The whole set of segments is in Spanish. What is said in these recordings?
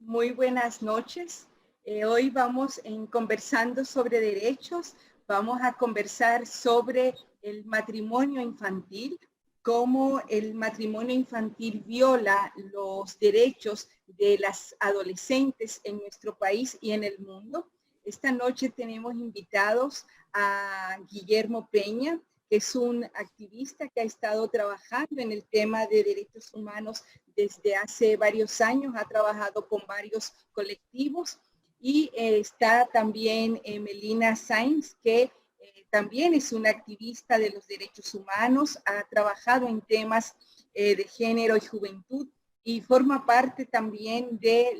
Muy buenas noches. Hoy vamos en conversando sobre derechos. Vamos a conversar sobre el matrimonio infantil, cómo el matrimonio infantil viola los derechos de las adolescentes en nuestro país y en el mundo. Esta noche tenemos invitados a Guillermo Peña, que es un activista que ha estado trabajando en el tema de derechos humanos desde hace varios años, ha trabajado con varios colectivos y está también Melina Sainz, que también es una activista de los derechos humanos, ha trabajado en temas de género y juventud y forma parte también de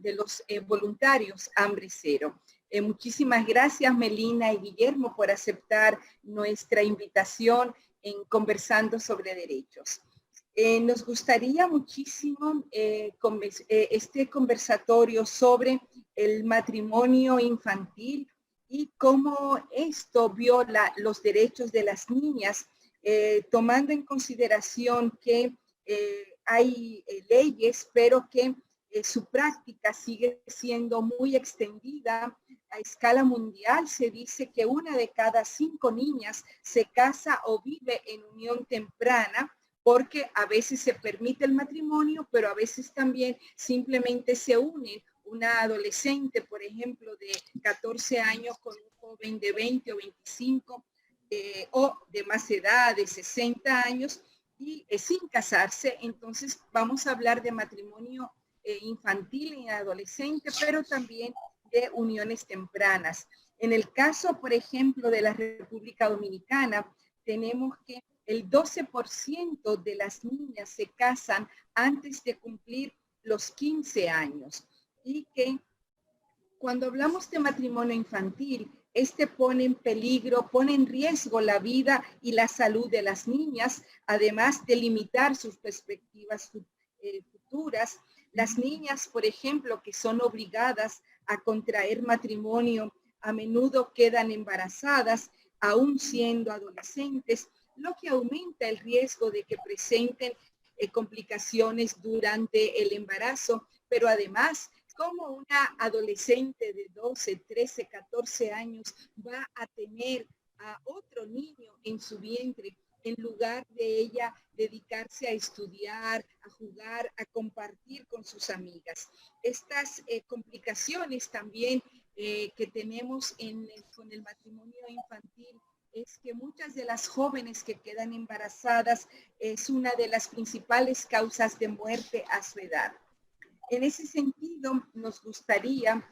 los voluntarios Hambre Cero. Muchísimas gracias, Melina y Guillermo, por aceptar nuestra invitación en Conversando sobre Derechos. Nos gustaría muchísimo este conversatorio sobre el matrimonio infantil y cómo esto viola los derechos de las niñas, tomando en consideración que hay leyes, pero que su práctica sigue siendo muy extendida. A escala mundial se dice que 1 de cada 5 niñas se casa o vive en unión temprana, porque a veces se permite el matrimonio, pero a veces también simplemente se unen una adolescente, por ejemplo, de 14 años con un joven de 20 o 25 o de más edad, de 60 años, y sin casarse. Entonces vamos a hablar de matrimonio infantil y adolescente, pero también de uniones tempranas. En el caso, por ejemplo, de la República Dominicana, tenemos que el 12% de las niñas se casan antes de cumplir los 15 años y que cuando hablamos de matrimonio infantil, este pone en peligro, pone en riesgo la vida y la salud de las niñas, además de limitar sus perspectivas futuras. Las niñas, por ejemplo, que son obligadas a contraer matrimonio, a menudo quedan embarazadas, aún siendo adolescentes, lo que aumenta el riesgo de que presenten complicaciones durante el embarazo, pero además, ¿cómo una adolescente de 12, 13, 14 años va a tener a otro niño en su vientre en lugar de ella dedicarse a estudiar, a jugar, a compartir con sus amigas? Estas complicaciones también que tenemos con el matrimonio infantil es que muchas de las jóvenes que quedan embarazadas es una de las principales causas de muerte a su edad. En ese sentido, nos gustaría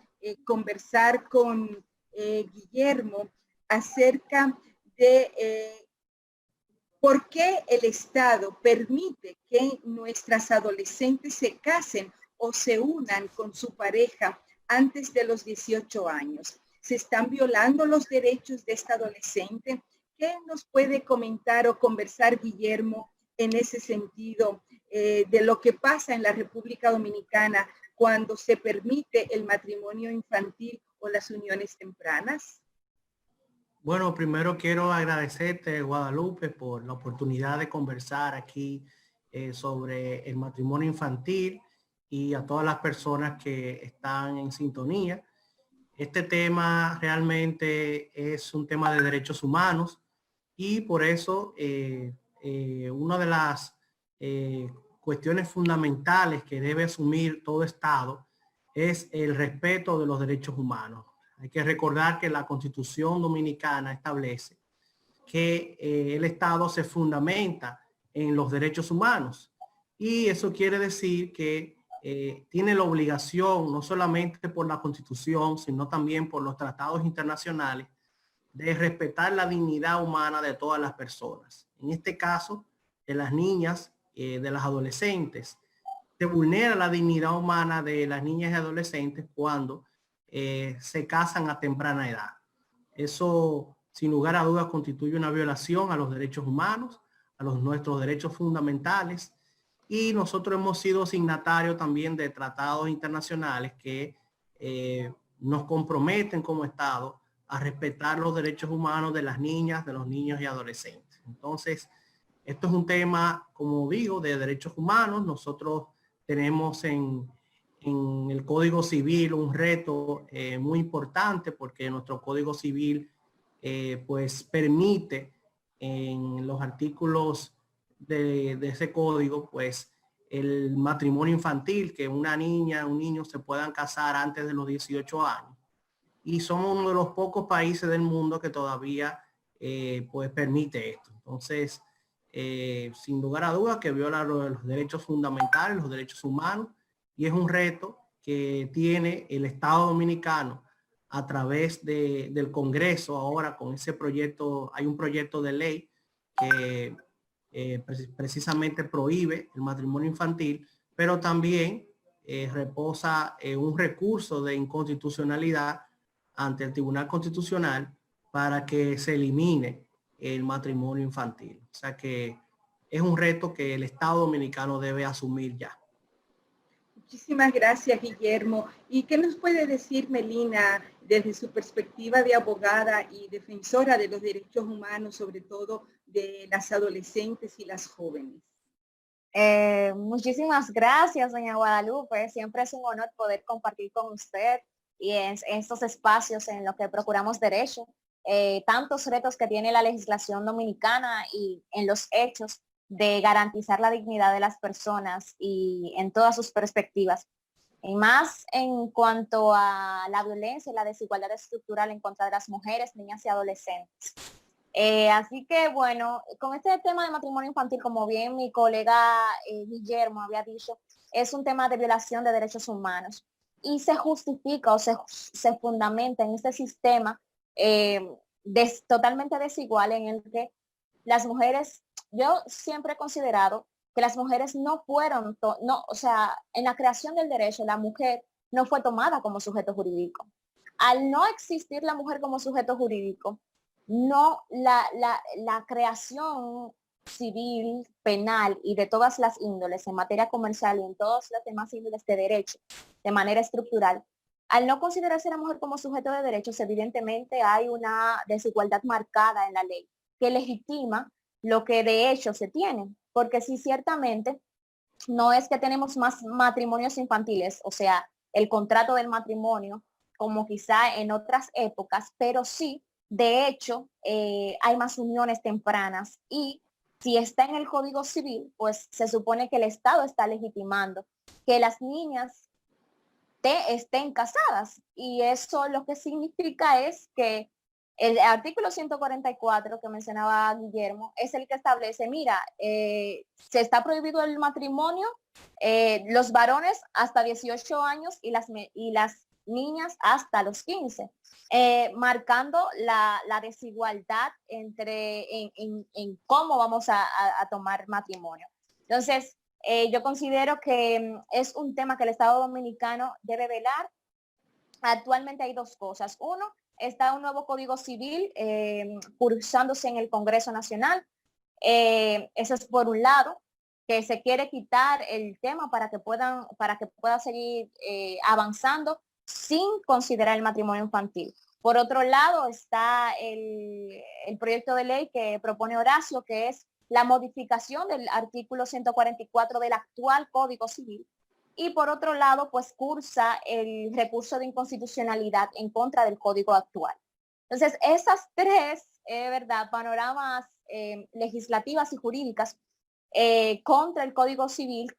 conversar con Guillermo acerca de por qué el Estado permite que nuestras adolescentes se casen o se unan con su pareja antes de los 18 años. ¿Se están violando los derechos de esta adolescente? ¿Qué nos puede comentar o conversar Guillermo en ese sentido de lo que pasa en la República Dominicana cuando se permite el matrimonio infantil o las uniones tempranas? Bueno, primero quiero agradecerte, Guadalupe, por la oportunidad de conversar aquí sobre el matrimonio infantil y a todas las personas que están en sintonía. Este tema realmente es un tema de derechos humanos y por eso una de las cuestiones fundamentales que debe asumir todo Estado es el respeto de los derechos humanos. Hay que recordar que la Constitución Dominicana establece que el Estado se fundamenta en los derechos humanos y eso quiere decir que tiene la obligación, no solamente por la Constitución, sino también por los tratados internacionales, de respetar la dignidad humana de todas las personas. En este caso, de las niñas, de las adolescentes, se vulnera la dignidad humana de las niñas y adolescentes cuando se casan a temprana edad. Eso, sin lugar a dudas, constituye una violación a los derechos humanos, a nuestros derechos fundamentales, y nosotros hemos sido signatarios también de tratados internacionales que nos comprometen como Estado a respetar los derechos humanos de las niñas, de los niños y adolescentes. Entonces, esto es un tema, como digo, de derechos humanos. Nosotros tenemos en en el Código Civil un reto muy importante, porque nuestro Código Civil pues permite en los artículos de ese código pues el matrimonio infantil, que una niña, un niño se puedan casar antes de los 18 años. Y somos uno de los pocos países del mundo que todavía pues permite esto. Entonces, sin lugar a dudas que viola los derechos fundamentales, los derechos humanos, y es un reto que tiene el Estado Dominicano a través del Congreso ahora con ese proyecto. Hay un proyecto de ley que precisamente prohíbe el matrimonio infantil, pero también reposa un recurso de inconstitucionalidad ante el Tribunal Constitucional para que se elimine el matrimonio infantil. O sea que es un reto que el Estado Dominicano debe asumir ya. Muchísimas gracias, Guillermo. ¿Y qué nos puede decir Melina desde su perspectiva de abogada y defensora de los derechos humanos, sobre todo de las adolescentes y las jóvenes? Muchísimas gracias, doña Guadalupe. Siempre es un honor poder compartir con usted y en estos espacios en los que procuramos derecho. Tantos retos que tiene la legislación dominicana y en los hechos de garantizar la dignidad de las personas y en todas sus perspectivas. Y más en cuanto a la violencia y la desigualdad estructural en contra de las mujeres, niñas y adolescentes. Así que bueno, con este tema de matrimonio infantil, como bien mi colega Guillermo había dicho, es un tema de violación de derechos humanos y se justifica o se fundamenta en este sistema totalmente desigual en el que las mujeres, yo siempre he considerado que las mujeres no fueron, o sea, en la creación del derecho, la mujer no fue tomada como sujeto jurídico. Al no existir la mujer como sujeto jurídico, no la creación civil, penal y de todas las índoles en materia comercial y en todas las demás índoles de derecho de manera estructural, al no considerarse a la mujer como sujeto de derechos, evidentemente hay una desigualdad marcada en la ley que legitima lo que de hecho se tiene, porque sí, ciertamente no es que tenemos más matrimonios infantiles, o sea, el contrato del matrimonio, como quizá en otras épocas, pero sí, de hecho, hay más uniones tempranas y si está en el Código Civil, pues se supone que el Estado está legitimando que las niñas estén casadas y eso lo que significa es que el artículo 144 que mencionaba Guillermo es el que establece, mira, se está prohibido el matrimonio, los varones hasta 18 años y las niñas hasta los 15, marcando la desigualdad en cómo vamos a tomar matrimonio. Entonces, yo considero que es un tema que el Estado Dominicano debe velar. Actualmente hay dos cosas. Uno, está un nuevo Código Civil cursándose en el Congreso Nacional. Eso es por un lado, que se quiere quitar el tema para que pueda seguir avanzando sin considerar el matrimonio infantil. Por otro lado, está el proyecto de ley que propone Horacio, que es la modificación del artículo 144 del actual Código Civil. Y por otro lado, pues cursa el recurso de inconstitucionalidad en contra del código actual. Entonces, esas tres, panoramas legislativas y jurídicas contra el Código Civil,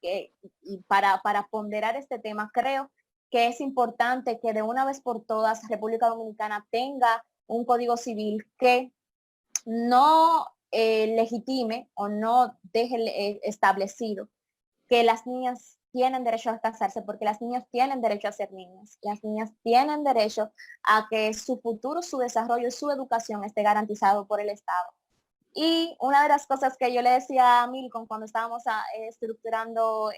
y para ponderar este tema, creo que es importante que de una vez por todas República Dominicana tenga un Código Civil que no legitime o no deje establecido que las niñas tienen derecho a casarse, porque las niñas tienen derecho a ser niñas. Las niñas tienen derecho a que su futuro, su desarrollo y su educación esté garantizado por el Estado. Y una de las cosas que yo le decía a Milton cuando estábamos estructurando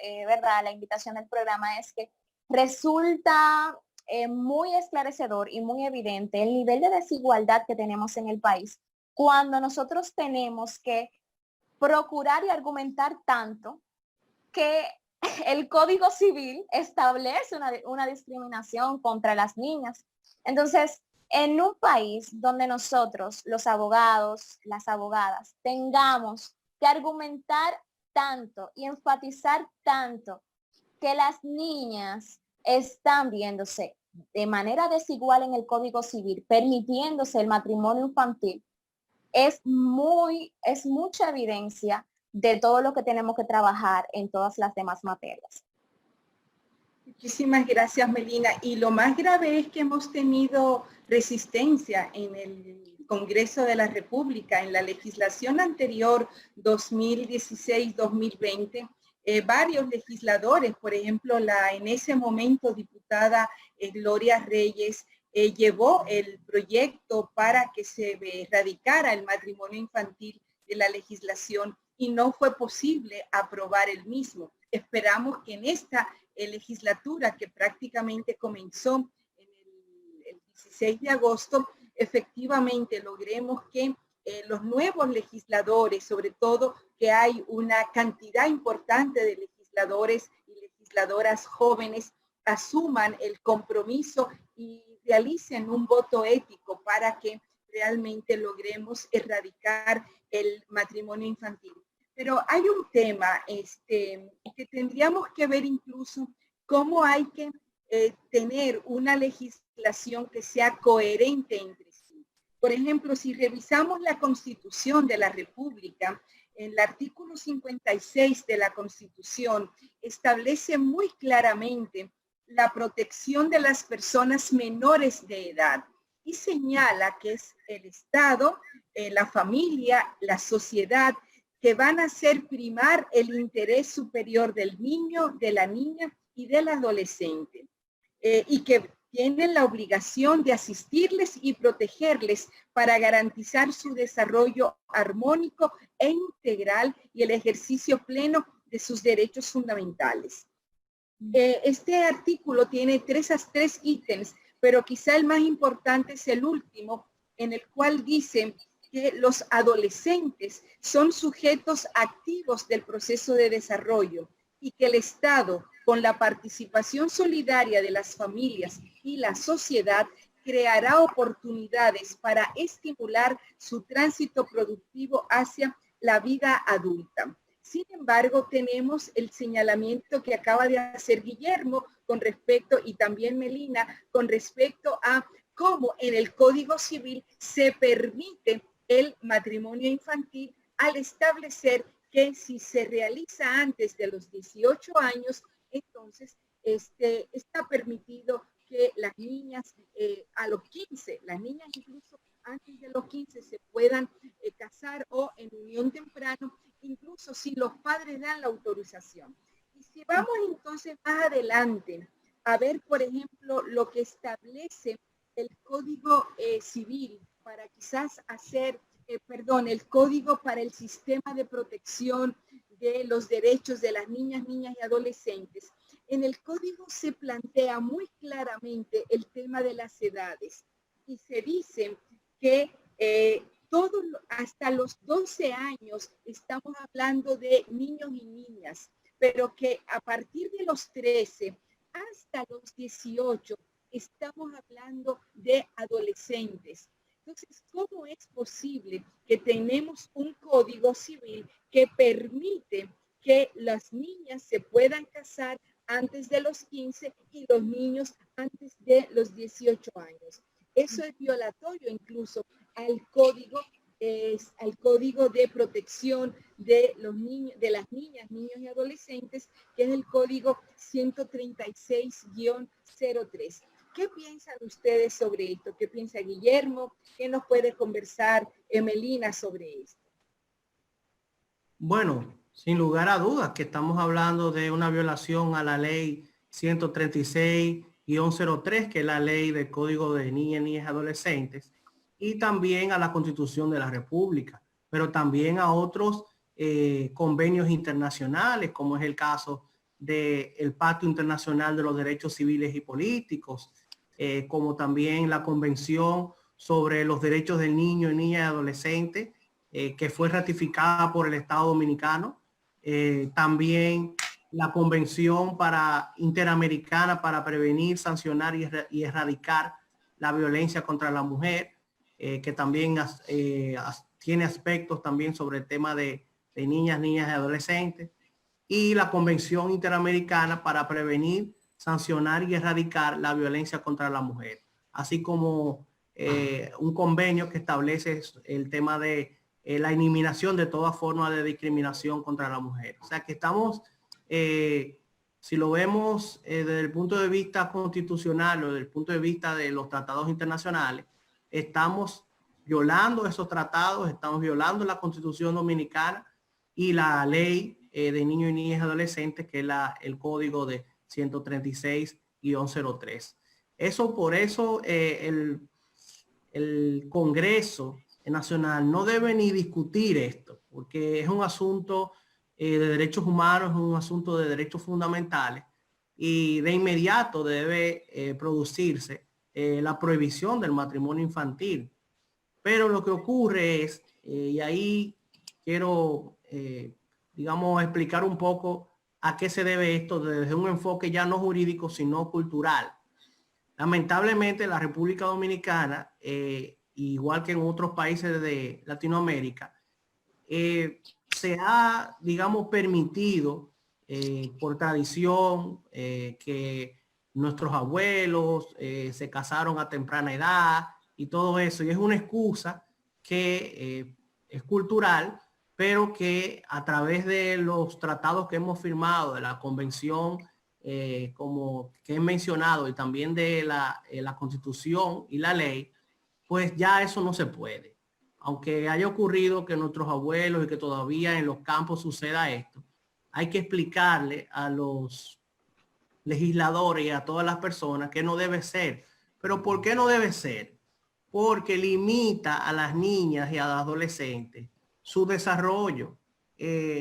la invitación del programa es que resulta muy esclarecedor y muy evidente el nivel de desigualdad que tenemos en el país cuando nosotros tenemos que procurar y argumentar tanto que el Código Civil establece una discriminación contra las niñas. Entonces, en un país donde nosotros, los abogados, las abogadas, tengamos que argumentar tanto y enfatizar tanto que las niñas están viéndose de manera desigual en el Código Civil, permitiéndose el matrimonio infantil, es mucha evidencia de todo lo que tenemos que trabajar en todas las demás materias. Muchísimas gracias, Melina. Y lo más grave es que hemos tenido resistencia en el Congreso de la República, en la legislación anterior 2016-2020. Varios legisladores, por ejemplo, la en ese momento diputada Gloria Reyes, llevó el proyecto para que se erradicara el matrimonio infantil de la legislación y no fue posible aprobar el mismo. Esperamos que en esta legislatura que prácticamente comenzó en el 16 de agosto, efectivamente logremos que los nuevos legisladores, sobre todo que hay una cantidad importante de legisladores y legisladoras jóvenes, asuman el compromiso y realicen un voto ético para que realmente logremos erradicar el matrimonio infantil. Pero hay un tema que tendríamos que ver incluso cómo hay que tener una legislación que sea coherente entre sí. Por ejemplo, si revisamos la Constitución de la República, en el artículo 56 de la Constitución establece muy claramente la protección de las personas menores de edad y señala que es el Estado, la familia, la sociedad, que van a hacer primar el interés superior del niño, de la niña y del adolescente, y que tienen la obligación de asistirles y protegerles para garantizar su desarrollo armónico e integral y el ejercicio pleno de sus derechos fundamentales. Este artículo tiene tres ítems, pero quizá el más importante es el último, en el cual dice que los adolescentes son sujetos activos del proceso de desarrollo y que el Estado, con la participación solidaria de las familias y la sociedad, creará oportunidades para estimular su tránsito productivo hacia la vida adulta. Sin embargo, tenemos el señalamiento que acaba de hacer Guillermo con respecto, y también Melina, con respecto a cómo en el Código Civil se permite el matrimonio infantil al establecer que si se realiza antes de los 18 años, entonces está permitido que las niñas a los 15, las niñas incluso antes de los 15 se puedan casar o en unión temprano, incluso si los padres dan la autorización. Y si vamos entonces más adelante a ver, por ejemplo, lo que establece el Código Civil para quizás hacer, el Código para el Sistema de Protección de los Derechos de las Niñas y Adolescentes. En el Código se plantea muy claramente el tema de las edades y se dice que hasta los 12 años estamos hablando de niños y niñas, pero que a partir de los 13 hasta los 18 estamos hablando de adolescentes. Entonces, ¿cómo es posible que tenemos un código civil que permite que las niñas se puedan casar antes de los 15 y los niños antes de los 18 años? Eso es violatorio incluso al código de protección de los niños, de las niñas, niños y adolescentes, que es el código 136-03. ¿Qué piensan ustedes sobre esto? ¿Qué piensa Guillermo? ¿Qué nos puede conversar Melina sobre esto? Bueno, sin lugar a dudas que estamos hablando de una violación a la ley 136-03, que es la ley del Código de Niñas y Adolescentes, y también a la Constitución de la República, pero también a otros convenios internacionales, como es el caso del Pacto Internacional de los Derechos Civiles y Políticos, como también la Convención sobre los Derechos del Niño y Niña y Adolescente, que fue ratificada por el Estado Dominicano, también la Convención Interamericana para prevenir, sancionar y erradicar la violencia contra la mujer, que también tiene aspectos también sobre el tema de niñas y adolescentes, y la Convención Interamericana para prevenir, sancionar y erradicar la violencia contra la mujer, así como un convenio que establece el tema de la eliminación de toda forma de discriminación contra la mujer. O sea que estamos, si lo vemos desde el punto de vista constitucional o desde el punto de vista de los tratados internacionales, estamos violando esos tratados, estamos violando la Constitución Dominicana y la ley de niños y niñas y adolescentes, que es el código de 136-03. Por eso el Congreso Nacional no debe ni discutir esto, porque es un asunto de derechos humanos, es un asunto de derechos fundamentales, y de inmediato debe producirse la prohibición del matrimonio infantil. Pero lo que ocurre es, y ahí quiero, digamos, explicar un poco a qué se debe esto desde un enfoque ya no jurídico, sino cultural. Lamentablemente, la República Dominicana, igual que en otros países de Latinoamérica, se ha, digamos, permitido por tradición que nuestros abuelos se casaron a temprana edad y todo eso. Y es una excusa que es cultural, pero que a través de los tratados que hemos firmado, de la convención como que he mencionado, y también de la Constitución y la ley, pues ya eso no se puede. Aunque haya ocurrido que nuestros abuelos y que todavía en los campos suceda esto, hay que explicarle a los legisladores y a todas las personas que no debe ser. ¿Pero por qué no debe ser? Porque limita a las niñas y a los adolescentes su desarrollo.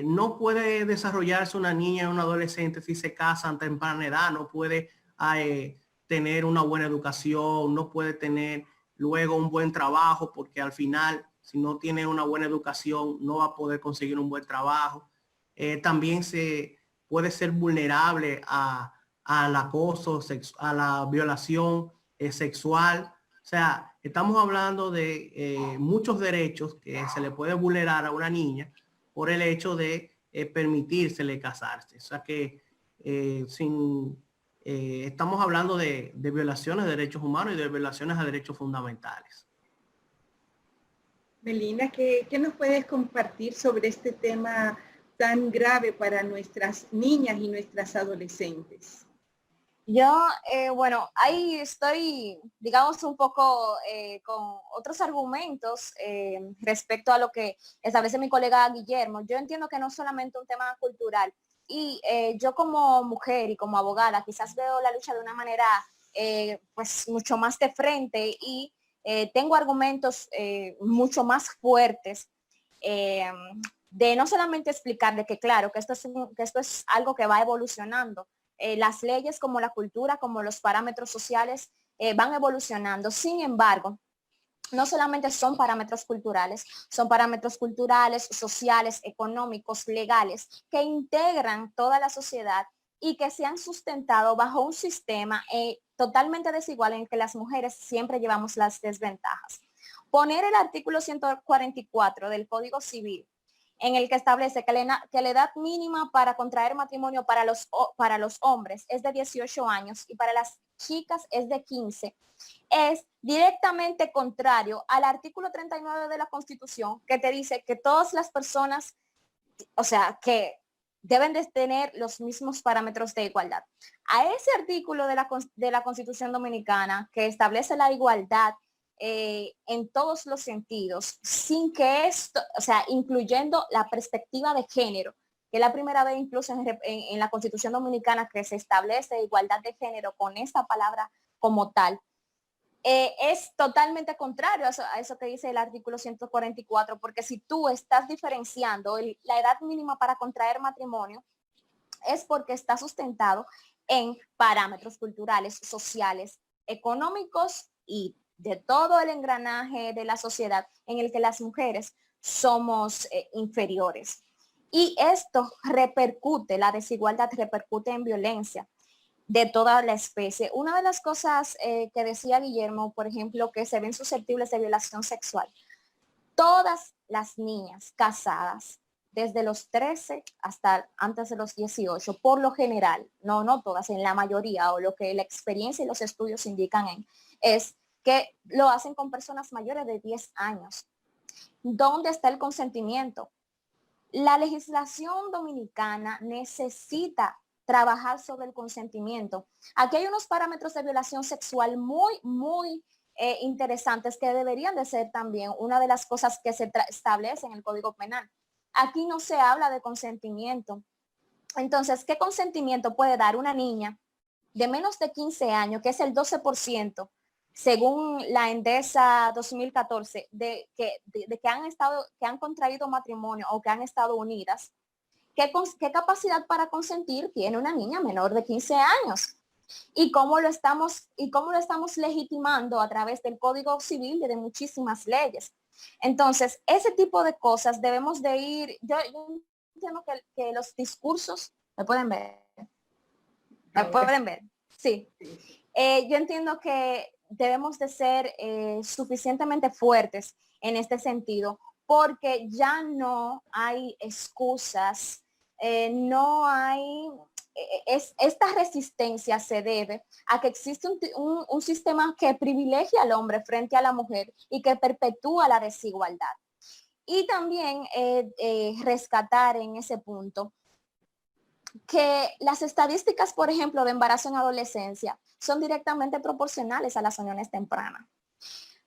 No puede desarrollarse una niña y un adolescente si se casan a temprana edad, no puede tener una buena educación, no puede tener luego un buen trabajo, porque al final, si no tiene una buena educación, no va a poder conseguir un buen trabajo. También se puede ser vulnerable al acoso, a la violación sexual. O sea, estamos hablando de muchos derechos que se le puede vulnerar a una niña por el hecho de permitírsele casarse. O sea que estamos hablando de violaciones de derechos humanos y de violaciones a derechos fundamentales. Melina, ¿qué nos puedes compartir sobre este tema tan grave para nuestras niñas y nuestras adolescentes? Yo, bueno, ahí estoy, digamos, un poco con otros argumentos respecto a lo que establece mi colega Guillermo. Yo entiendo que no es solamente un tema cultural, y yo como mujer y como abogada quizás veo la lucha de una manera pues mucho más de frente, y tengo argumentos mucho más fuertes de no solamente explicar de que claro, que esto es algo que va evolucionando. Las leyes como la cultura, como los parámetros sociales van evolucionando. Sin embargo, no solamente son parámetros culturales, sociales, económicos, legales, que integran toda la sociedad y que se han sustentado bajo un sistema totalmente desigual en que las mujeres siempre llevamos las desventajas. Poner el artículo 144 del Código Civil, en el que establece que la edad mínima para contraer matrimonio para los hombres es de 18 años y para las chicas es de 15, es directamente contrario al artículo 39 de la Constitución, que te dice que todas las personas, o sea, que deben de tener los mismos parámetros de igualdad. A ese artículo de la Constitución Dominicana, que establece la igualdad en todos los sentidos, sin que esto, o sea, incluyendo la perspectiva de género, que es la primera vez incluso en la Constitución Dominicana que se establece igualdad de género con esta palabra como tal, es totalmente contrario a eso que dice el artículo 144, porque si tú estás diferenciando la edad mínima para contraer matrimonio, es porque está sustentado en parámetros culturales, sociales, económicos y de todo el engranaje de la sociedad en el que las mujeres somos inferiores. Y esto la desigualdad repercute en violencia de toda la especie. Una de las cosas que decía Guillermo, por ejemplo, que se ven susceptibles de violación sexual. Todas las niñas casadas desde los 13 hasta antes de los 18, por lo general, no todas, en la mayoría, o lo que la experiencia y los estudios indican es que lo hacen con personas mayores de 10 años. ¿Dónde está el consentimiento? La legislación dominicana necesita trabajar sobre el consentimiento. Aquí hay unos parámetros de violación sexual muy interesantes que deberían de ser también una de las cosas que se establece en el Código Penal. Aquí no se habla de consentimiento. Entonces, ¿qué consentimiento puede dar una niña de menos de 15 años, que es el 12%, según la Endesa 2014, de que han contraído matrimonio o que han estado unidas? ¿Qué capacidad para consentir tiene una niña menor de 15 años? ¿Y cómo lo estamos legitimando a través del Código Civil y de muchísimas leyes? Entonces, ese tipo de cosas debemos de ir. Yo entiendo que los discursos, ¿me pueden ver? ¿Me pueden ver? Sí. Yo entiendo que debemos de ser suficientemente fuertes en este sentido, porque ya no hay excusas, no hay... esta resistencia se debe a que existe un sistema que privilegia al hombre frente a la mujer y que perpetúa la desigualdad. Y también rescatar en ese punto que las estadísticas, por ejemplo, de embarazo en adolescencia son directamente proporcionales a las uniones tempranas,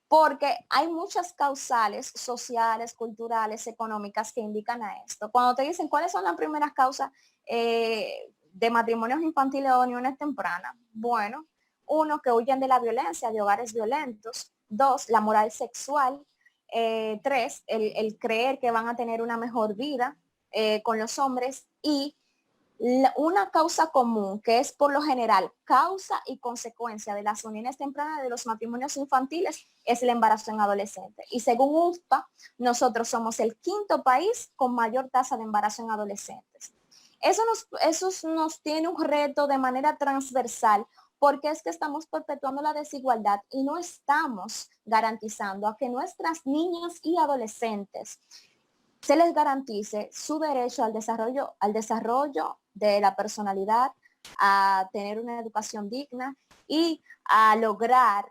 porque hay muchas causales sociales, culturales, económicas que indican a esto. Cuando te dicen cuáles son las primeras causas de matrimonios infantiles o uniones tempranas, bueno, uno, que huyen de la violencia, de hogares violentos; dos, la moral sexual; tres, el creer que van a tener una mejor vida con los hombres; y una causa común, que es por lo general causa y consecuencia de las uniones tempranas de los matrimonios infantiles, es el embarazo en adolescentes. Y según UNFPA, nosotros somos el 5º país con mayor tasa de embarazo en adolescentes. Eso nos tiene un reto de manera transversal, porque es que estamos perpetuando la desigualdad y no estamos garantizando a que nuestras niñas y adolescentes se les garantice su derecho al desarrollo de la personalidad, a tener una educación digna y a lograr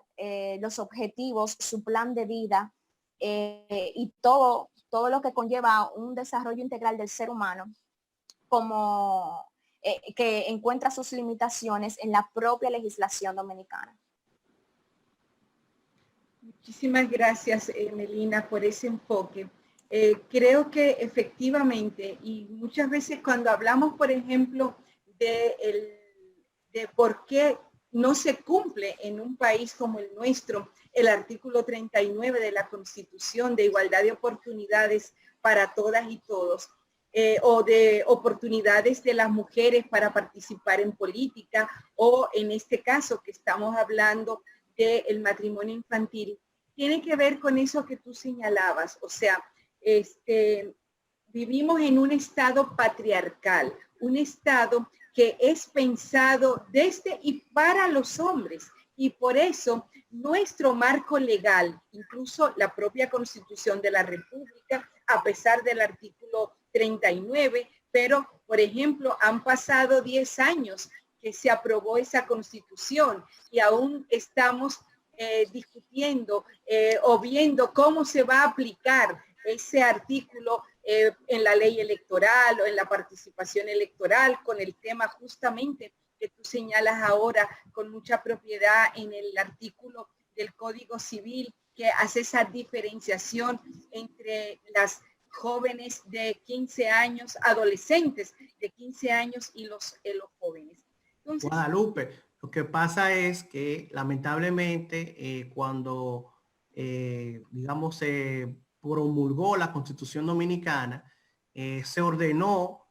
los objetivos, su plan de vida y todo lo que conlleva un desarrollo integral del ser humano, como que encuentra sus limitaciones en la propia legislación dominicana. Muchísimas gracias, Melina, por ese enfoque. Creo que efectivamente, y muchas veces cuando hablamos, por ejemplo, de por qué no se cumple en un país como el nuestro el artículo 39 de la Constitución de igualdad de oportunidades para todas y todos, o de oportunidades de las mujeres para participar en política, o en este caso que estamos hablando del matrimonio infantil, tiene que ver con eso que tú señalabas. O sea, vivimos en un estado patriarcal, un estado que es pensado desde y para los hombres, y por eso nuestro marco legal, incluso la propia Constitución de la República, a pesar del artículo 39, pero por ejemplo han pasado 10 años que se aprobó esa Constitución y aún estamos discutiendo o viendo cómo se va a aplicar ese artículo en la ley electoral o en la participación electoral, con el tema justamente que tú señalas ahora con mucha propiedad en el artículo del Código Civil, que hace esa diferenciación entre las jóvenes de 15 años, adolescentes de 15 años y los jóvenes. Entonces, Guadalupe, lo que pasa es que lamentablemente cuando, digamos, se promulgó la Constitución Dominicana, se ordenó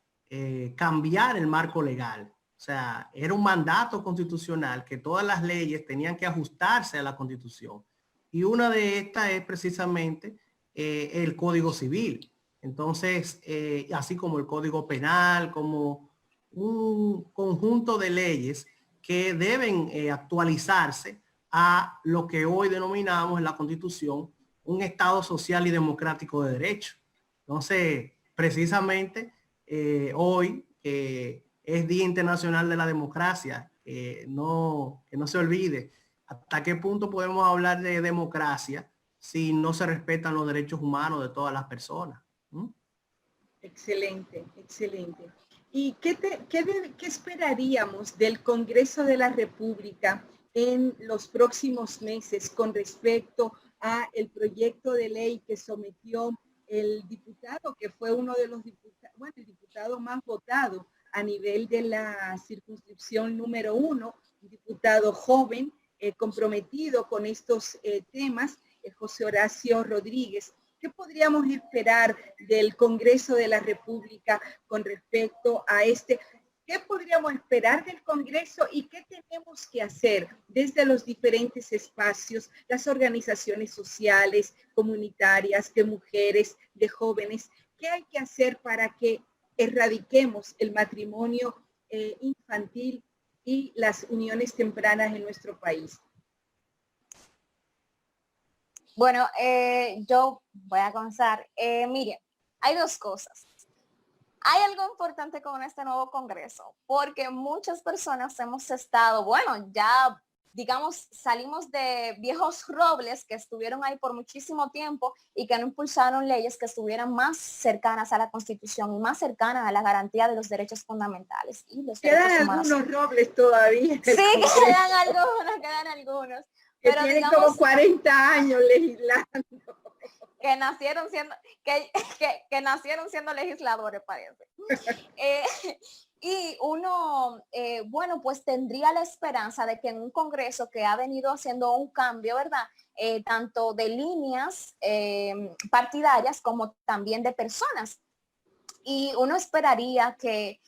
cambiar el marco legal. O sea, era un mandato constitucional que todas las leyes tenían que ajustarse a la Constitución. Y una de estas es precisamente el Código Civil. Entonces, así como el Código Penal, como un conjunto de leyes que deben actualizarse a lo que hoy denominamos en la Constitución un Estado social y democrático de derecho. Entonces, precisamente hoy es Día Internacional de la Democracia, que no se olvide. ¿Hasta qué punto podemos hablar de democracia si no se respetan los derechos humanos de todas las personas? ¿Mm? Excelente, excelente. ¿Y qué esperaríamos del Congreso de la República en los próximos meses con respecto a el proyecto de ley que sometió el diputado, que fue uno de los diputados, bueno, el diputado más votado a nivel de la circunscripción número 1, un diputado joven, comprometido con estos temas, José Horacio Rodríguez? ¿Qué podríamos esperar del Congreso de la República con respecto a este? ¿Qué podríamos esperar del Congreso y qué tenemos que hacer desde los diferentes espacios, las organizaciones sociales, comunitarias, de mujeres, de jóvenes? ¿Qué hay que hacer para que erradiquemos el matrimonio infantil y las uniones tempranas en nuestro país? Bueno, yo voy a comenzar. Miren, hay dos cosas. Hay algo importante con este nuevo Congreso, porque muchas personas hemos estado, bueno, ya digamos, salimos de viejos robles que estuvieron ahí por muchísimo tiempo y que no impulsaron leyes que estuvieran más cercanas a la Constitución y más cercanas a la garantía de los derechos fundamentales y los derechos humanos. Quedan algunos robles todavía. Sí, quedan algunos. Que pero tienen digamos, como 40 años legislando. Que nacieron siendo legisladores, parece. Y uno, bueno, pues tendría la esperanza de que en un Congreso que ha venido haciendo un cambio, ¿verdad? Tanto de líneas partidarias como también de personas. Y uno esperaría que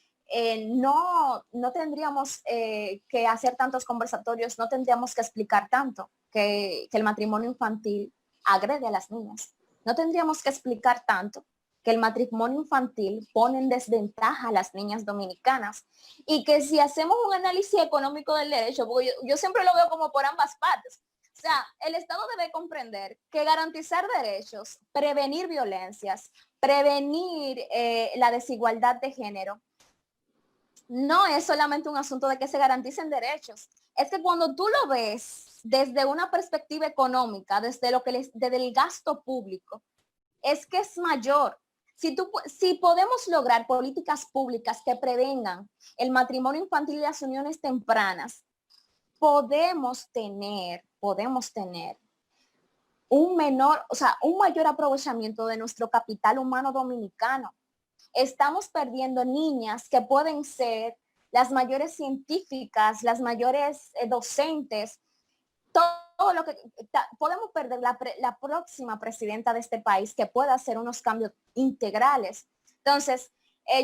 no tendríamos que hacer tantos conversatorios, no tendríamos que explicar tanto que el matrimonio infantil agrede a las niñas. No tendríamos que explicar tanto que el matrimonio infantil pone en desventaja a las niñas dominicanas y que si hacemos un análisis económico del derecho, porque yo siempre lo veo como por ambas partes. O sea, el Estado debe comprender que garantizar derechos, prevenir violencias, prevenir la desigualdad de género, no es solamente un asunto de que se garanticen derechos. Es que cuando tú lo ves desde una perspectiva económica, desde el gasto público, es que es mayor. Si podemos lograr políticas públicas que prevengan el matrimonio infantil y las uniones tempranas, podemos tener un mayor aprovechamiento de nuestro capital humano dominicano. Estamos perdiendo niñas que pueden ser las mayores científicas, las mayores docentes, todo lo que podemos perder la próxima presidenta de este país que pueda hacer unos cambios integrales. Entonces,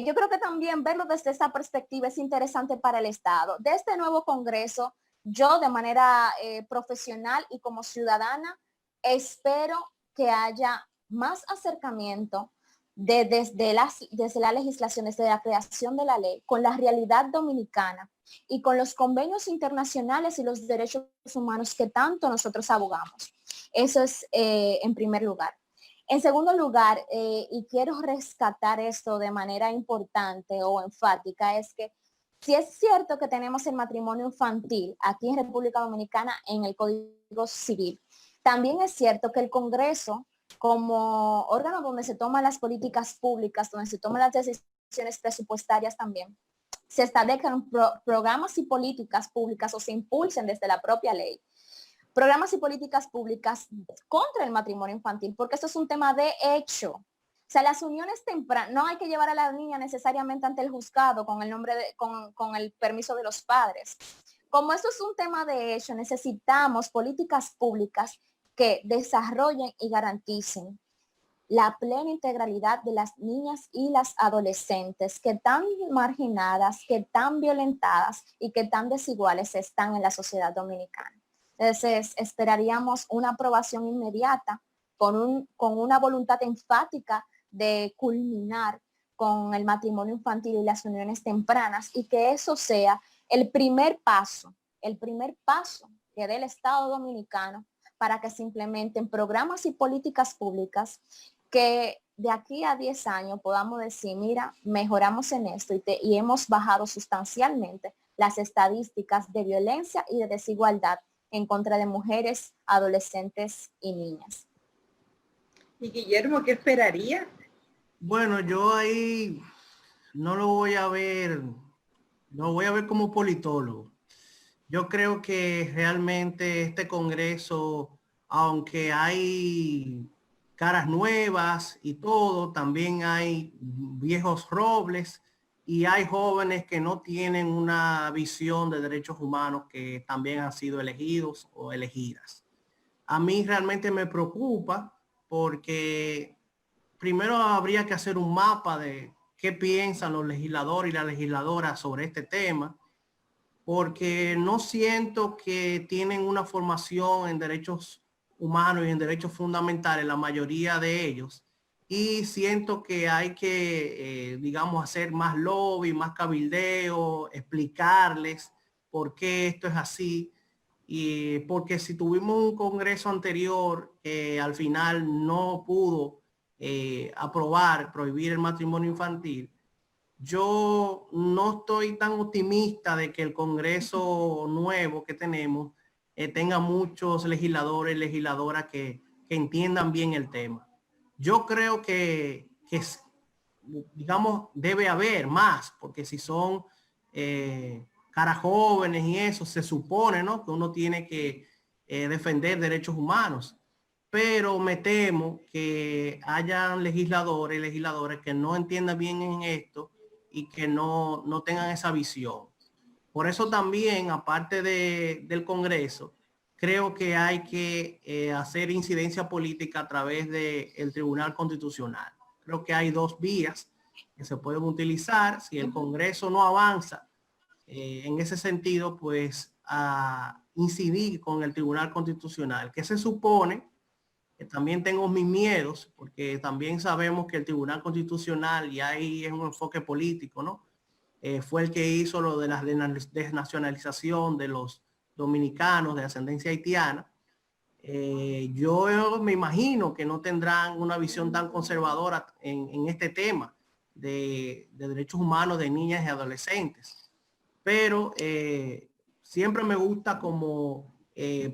yo creo que también verlo desde esta perspectiva es interesante para el Estado. De este nuevo Congreso, yo de manera profesional y como ciudadana, espero que haya más acercamiento desde la legislación, desde la creación de la ley, con la realidad dominicana y con los convenios internacionales y los derechos humanos que tanto nosotros abogamos. Eso es en primer lugar. En segundo lugar, y quiero rescatar esto de manera importante o enfática, es que si es cierto que tenemos el matrimonio infantil aquí en República Dominicana en el Código Civil, también es cierto que el Congreso, como órgano donde se toman las políticas públicas, donde se toman las decisiones presupuestarias también, se establezcan programas y políticas públicas o se impulsen desde la propia ley, programas y políticas públicas contra el matrimonio infantil, porque esto es un tema de hecho. O sea, las uniones tempranas, no hay que llevar a la niña necesariamente ante el juzgado con el permiso de los padres. Como esto es un tema de hecho, necesitamos políticas públicas que desarrollen y garanticen la plena integralidad de las niñas y las adolescentes que tan marginadas, que tan violentadas y que tan desiguales están en la sociedad dominicana. Entonces, esperaríamos una aprobación inmediata con una voluntad enfática de culminar con el matrimonio infantil y las uniones tempranas y que eso sea el primer paso que dé el Estado dominicano para que se implementen programas y políticas públicas que de aquí a 10 años podamos decir, mira, mejoramos en esto y hemos bajado sustancialmente las estadísticas de violencia y de desigualdad en contra de mujeres, adolescentes y niñas. Y Guillermo, ¿qué esperaría? Bueno, yo ahí no lo voy a ver, lo voy a ver como politólogo. Yo creo que realmente este Congreso, aunque hay caras nuevas y todo, también hay viejos robles y hay jóvenes que no tienen una visión de derechos humanos que también han sido elegidos o elegidas. A mí realmente me preocupa porque primero habría que hacer un mapa de qué piensan los legisladores y las legisladoras sobre este tema, porque no siento que tienen una formación en derechos humanos y en derechos fundamentales, la mayoría de ellos, y siento que hay que, digamos, hacer más lobby, más cabildeo, explicarles por qué esto es así, y porque si tuvimos un congreso anterior que al final no pudo aprobar, prohibir el matrimonio infantil, yo no estoy tan optimista de que el Congreso nuevo que tenemos tenga muchos legisladores y legisladoras que entiendan bien el tema. Yo creo digamos, debe haber más, porque si son caras jóvenes y eso, se supone, ¿no?, que uno tiene que defender derechos humanos. Pero me temo que hayan legisladores y legisladoras que no entiendan bien en esto y que no tengan esa visión. Por eso también, aparte del Congreso, creo que hay que hacer incidencia política a través del Tribunal Constitucional. Creo que hay dos vías que se pueden utilizar. Si el Congreso no avanza en ese sentido, pues a incidir con el Tribunal Constitucional, que se supone que también tengo mis miedos, porque también sabemos que el Tribunal Constitucional, y ahí es un enfoque político, ¿no? Fue el que hizo lo de la desnacionalización de los dominicanos de ascendencia haitiana. Yo me imagino que no tendrán una visión tan conservadora en este tema de derechos humanos de niñas y adolescentes. Pero siempre me gusta como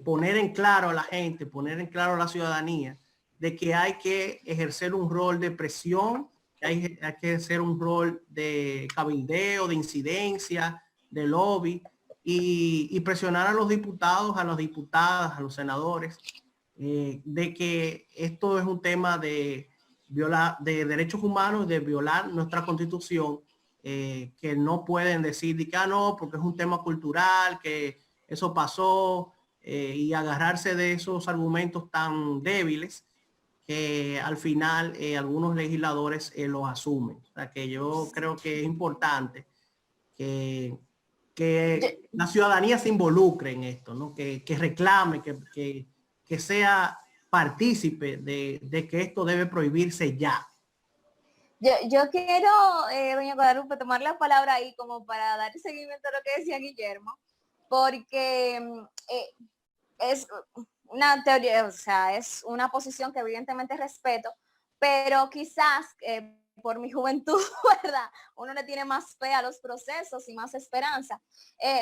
poner en claro a la gente, poner en claro a la ciudadanía de que hay que ejercer un rol de presión, hay que ejercer un rol de cabildeo, de incidencia, de lobby y presionar a los diputados, a las diputadas, a los senadores, de que esto es un tema de de derechos humanos, de violar nuestra Constitución, que no pueden decir que no, porque es un tema cultural, que eso pasó, y agarrarse de esos argumentos tan débiles que al final algunos legisladores los asumen. O sea, que yo creo que es importante que la ciudadanía se involucre en esto, ¿no? Que reclame, que sea partícipe de que esto debe prohibirse ya. Yo quiero, doña Guadalupe, tomar la palabra ahí como para dar seguimiento a lo que decía Guillermo, porque es una teoría, o sea, es una posición que evidentemente respeto, pero quizás por mi juventud, ¿verdad? Uno le tiene más fe a los procesos y más esperanza.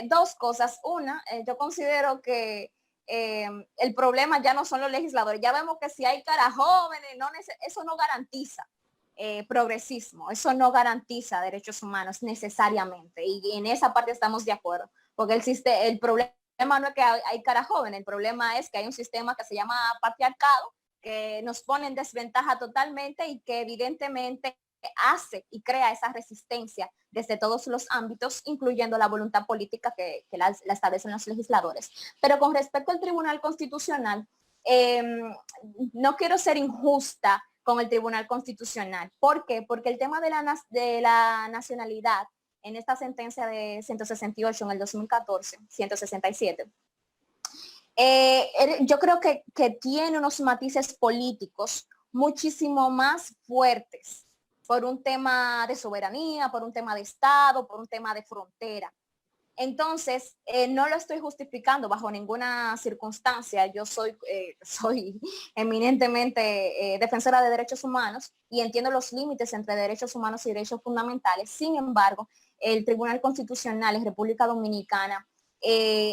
Dos cosas. Una, yo considero que el problema ya no son los legisladores. Ya vemos que si hay caras jóvenes, eso no garantiza progresismo, eso no garantiza derechos humanos necesariamente. Y en esa parte estamos de acuerdo, porque el problema no es que hay cara joven, el problema es que hay un sistema que se llama patriarcado que nos pone en desventaja totalmente y que evidentemente hace y crea esa resistencia desde todos los ámbitos, incluyendo la voluntad política que la establecen los legisladores. Pero con respecto al Tribunal Constitucional, no quiero ser injusta con el Tribunal Constitucional. ¿Por qué? Porque el tema de la nacionalidad en esta sentencia de 168 en el 2014, 167, yo creo que tiene unos matices políticos muchísimo más fuertes por un tema de soberanía, por un tema de Estado, por un tema de frontera. Entonces, no lo estoy justificando bajo ninguna circunstancia. Yo soy eminentemente defensora de derechos humanos y entiendo los límites entre derechos humanos y derechos fundamentales. Sin embargo, el Tribunal Constitucional en República Dominicana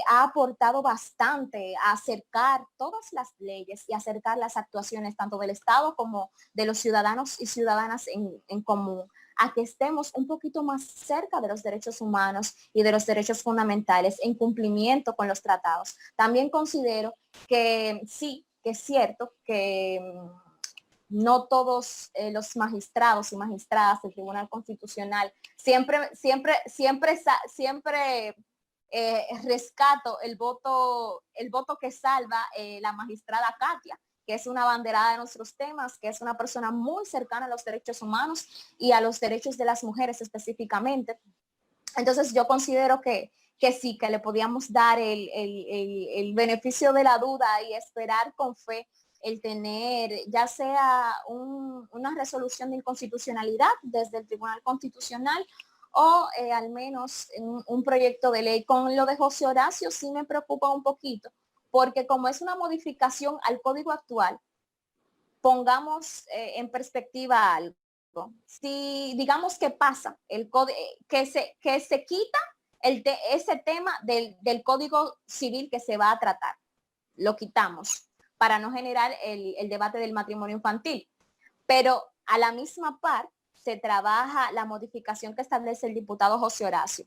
ha aportado bastante a acercar todas las leyes y acercar las actuaciones tanto del Estado como de los ciudadanos y ciudadanas en común, a que estemos un poquito más cerca de los derechos humanos y de los derechos fundamentales en cumplimiento con los tratados. También considero que sí, que es cierto que no todos los magistrados y magistradas del Tribunal Constitucional siempre rescato el voto que salva la magistrada Katia, que es una abanderada de nuestros temas, que es una persona muy cercana a los derechos humanos y a los derechos de las mujeres específicamente. Entonces yo considero que sí, que le podíamos dar el beneficio de la duda y esperar con fe el tener ya sea una resolución de inconstitucionalidad desde el Tribunal Constitucional o al menos un proyecto de ley. Con lo de José Horacio sí me preocupa un poquito, porque como es una modificación al código actual, pongamos en perspectiva algo. Si digamos que pasa el código, que se quita ese tema del código civil que se va a tratar, lo quitamos para no generar el debate del matrimonio infantil, pero a la misma par se trabaja la modificación que establece el diputado José Horacio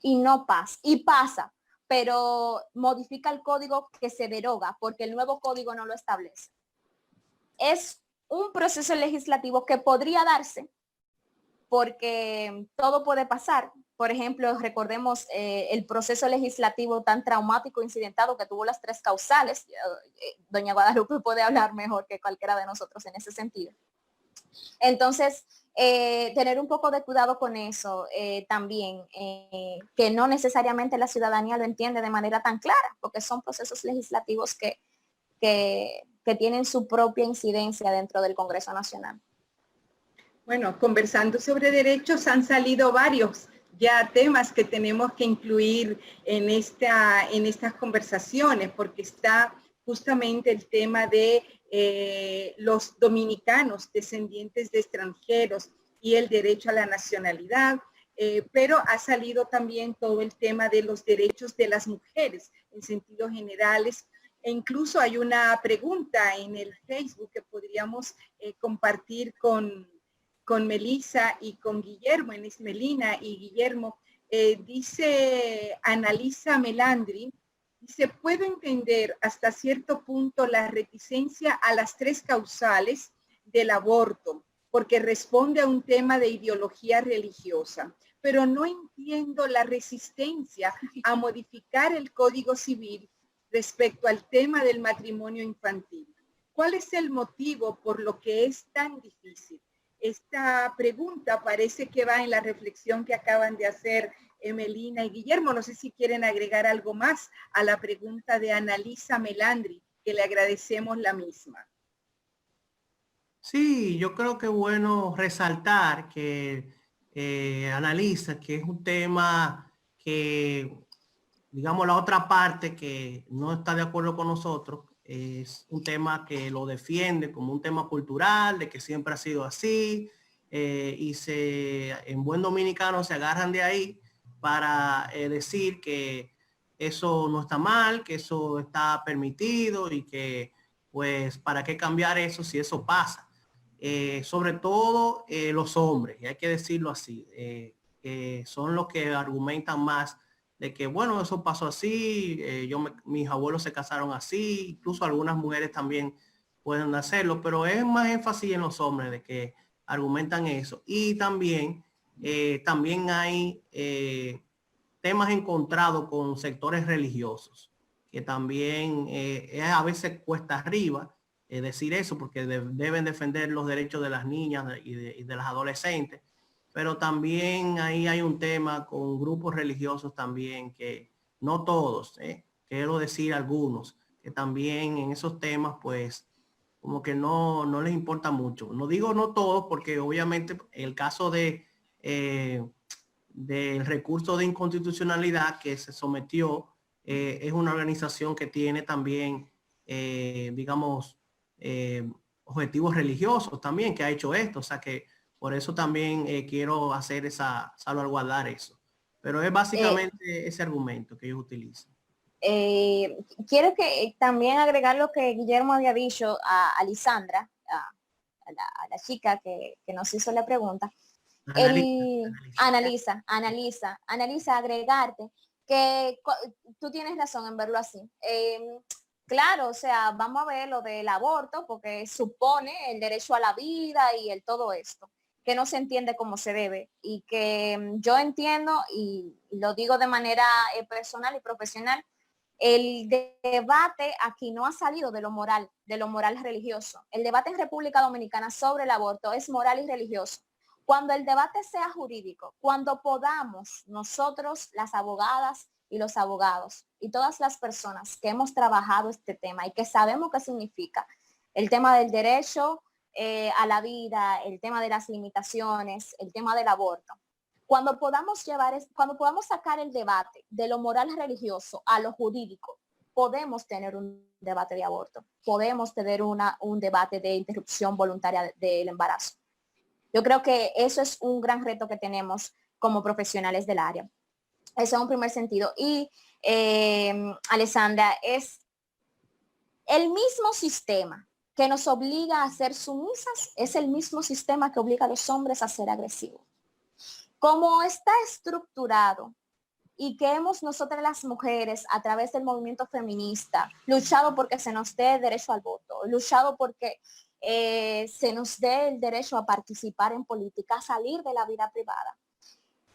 y no pasa, y pasa, pero modifica el código que se deroga porque el nuevo código no lo establece. Es un proceso legislativo que podría darse porque todo puede pasar. Por ejemplo, recordemos el proceso legislativo tan traumático e incidentado que tuvo las 3 causales. Doña Guadalupe puede hablar mejor que cualquiera de nosotros en ese sentido. Entonces, tener un poco de cuidado con eso también, que no necesariamente la ciudadanía lo entiende de manera tan clara, porque son procesos legislativos que tienen su propia incidencia dentro del Congreso Nacional. Bueno, conversando sobre derechos han salido varios ya temas que tenemos que incluir en estas conversaciones, porque está justamente el tema de los dominicanos descendientes de extranjeros y el derecho a la nacionalidad, pero ha salido también todo el tema de los derechos de las mujeres en sentidos generales. E incluso hay una pregunta en el Facebook que podríamos compartir con Melissa y con Guillermo, Melina y Guillermo. Dice Analisa Melandri, dice, puedo entender hasta cierto punto la reticencia a las 3 causales del aborto, porque responde a un tema de ideología religiosa, pero no entiendo la resistencia a modificar el Código Civil respecto al tema del matrimonio infantil. ¿Cuál es el motivo por lo que es tan difícil? Esta pregunta parece que va en la reflexión que acaban de hacer Melina y Guillermo. No sé si quieren agregar algo más a la pregunta de Analisa Melandri, que le agradecemos la misma. Sí, yo creo que es bueno resaltar que Analisa, que es un tema que, digamos, la otra parte que no está de acuerdo con nosotros, es un tema que lo defiende como un tema cultural, de que siempre ha sido así, y en buen dominicano se agarran de ahí para decir que eso no está mal, que eso está permitido y que pues para qué cambiar eso si eso pasa. Sobre todo los hombres, y hay que decirlo así, son los que argumentan más de que bueno, eso pasó así, mis abuelos se casaron así, incluso algunas mujeres también pueden hacerlo, pero es más énfasis en los hombres de que argumentan eso. Y también hay temas encontrados con sectores religiosos, que también a veces cuesta arriba decir eso, porque deben defender los derechos de las niñas y de las adolescentes, pero también ahí hay un tema con grupos religiosos también, que no todos, quiero decir algunos, que también en esos temas pues como que no les importa mucho. No digo no todos, porque obviamente el caso del recurso de inconstitucionalidad que se sometió. Es una organización que tiene también, digamos, objetivos religiosos también, que ha hecho esto. O sea que por eso también quiero hacer salvaguardar eso. Pero es básicamente ese argumento que ellos utilizan. Quiero que también agregar lo que Guillermo había dicho a Lisandra, a la chica que nos hizo la pregunta. Analiza, agregarte que tú tienes razón en verlo así. Claro, o sea, vamos a ver lo del aborto porque supone el derecho a la vida y el todo esto, que no se entiende como se debe y que yo entiendo y lo digo de manera personal y profesional. El debate aquí no ha salido de lo moral religioso. El debate en República Dominicana sobre el aborto es moral y religioso. Cuando el debate sea jurídico, cuando podamos nosotros, las abogadas y los abogados y todas las personas que hemos trabajado este tema y que sabemos qué significa el tema del derecho a la vida, el tema de las limitaciones, el tema del aborto, cuando podamos sacar el debate de lo moral religioso a lo jurídico, podemos tener un debate de aborto, podemos tener un debate de interrupción voluntaria del embarazo. Yo creo que eso es un gran reto que tenemos como profesionales del área. Eso es un primer sentido. Y, Alessandra, es el mismo sistema que nos obliga a ser sumisas, es el mismo sistema que obliga a los hombres a ser agresivos. Como está estructurado y que hemos nosotras las mujeres a través del movimiento feminista luchado porque se nos dé el derecho al voto, luchado porque se nos dé el derecho a participar en política, a salir de la vida privada.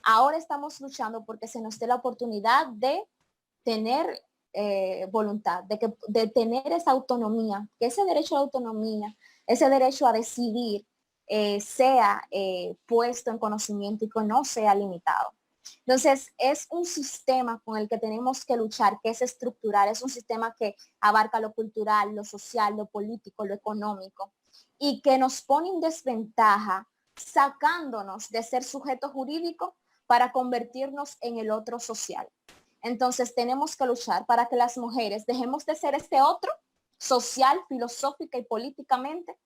Ahora estamos luchando porque se nos dé la oportunidad de tener voluntad, de tener esa autonomía, que ese derecho a la autonomía, ese derecho a decidir sea puesto en conocimiento y que no sea limitado. Entonces, es un sistema con el que tenemos que luchar, que es estructural, es un sistema que abarca lo cultural, lo social, lo político, lo económico, y que nos pone en desventaja, sacándonos de ser sujeto jurídico para convertirnos en el otro social. Entonces, tenemos que luchar para que las mujeres dejemos de ser este otro social, filosófica y políticamente,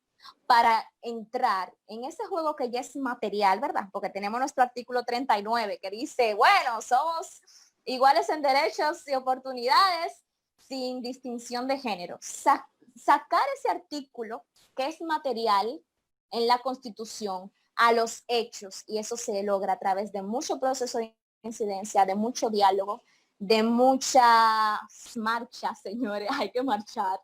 para entrar en ese juego que ya es material, ¿verdad? Porque tenemos nuestro artículo 39 que dice, bueno, somos iguales en derechos y oportunidades sin distinción de género. Sacar ese artículo que es material en la Constitución a los hechos, y eso se logra a través de mucho proceso de incidencia, de mucho diálogo, de muchas marchas, señores, hay que marchar,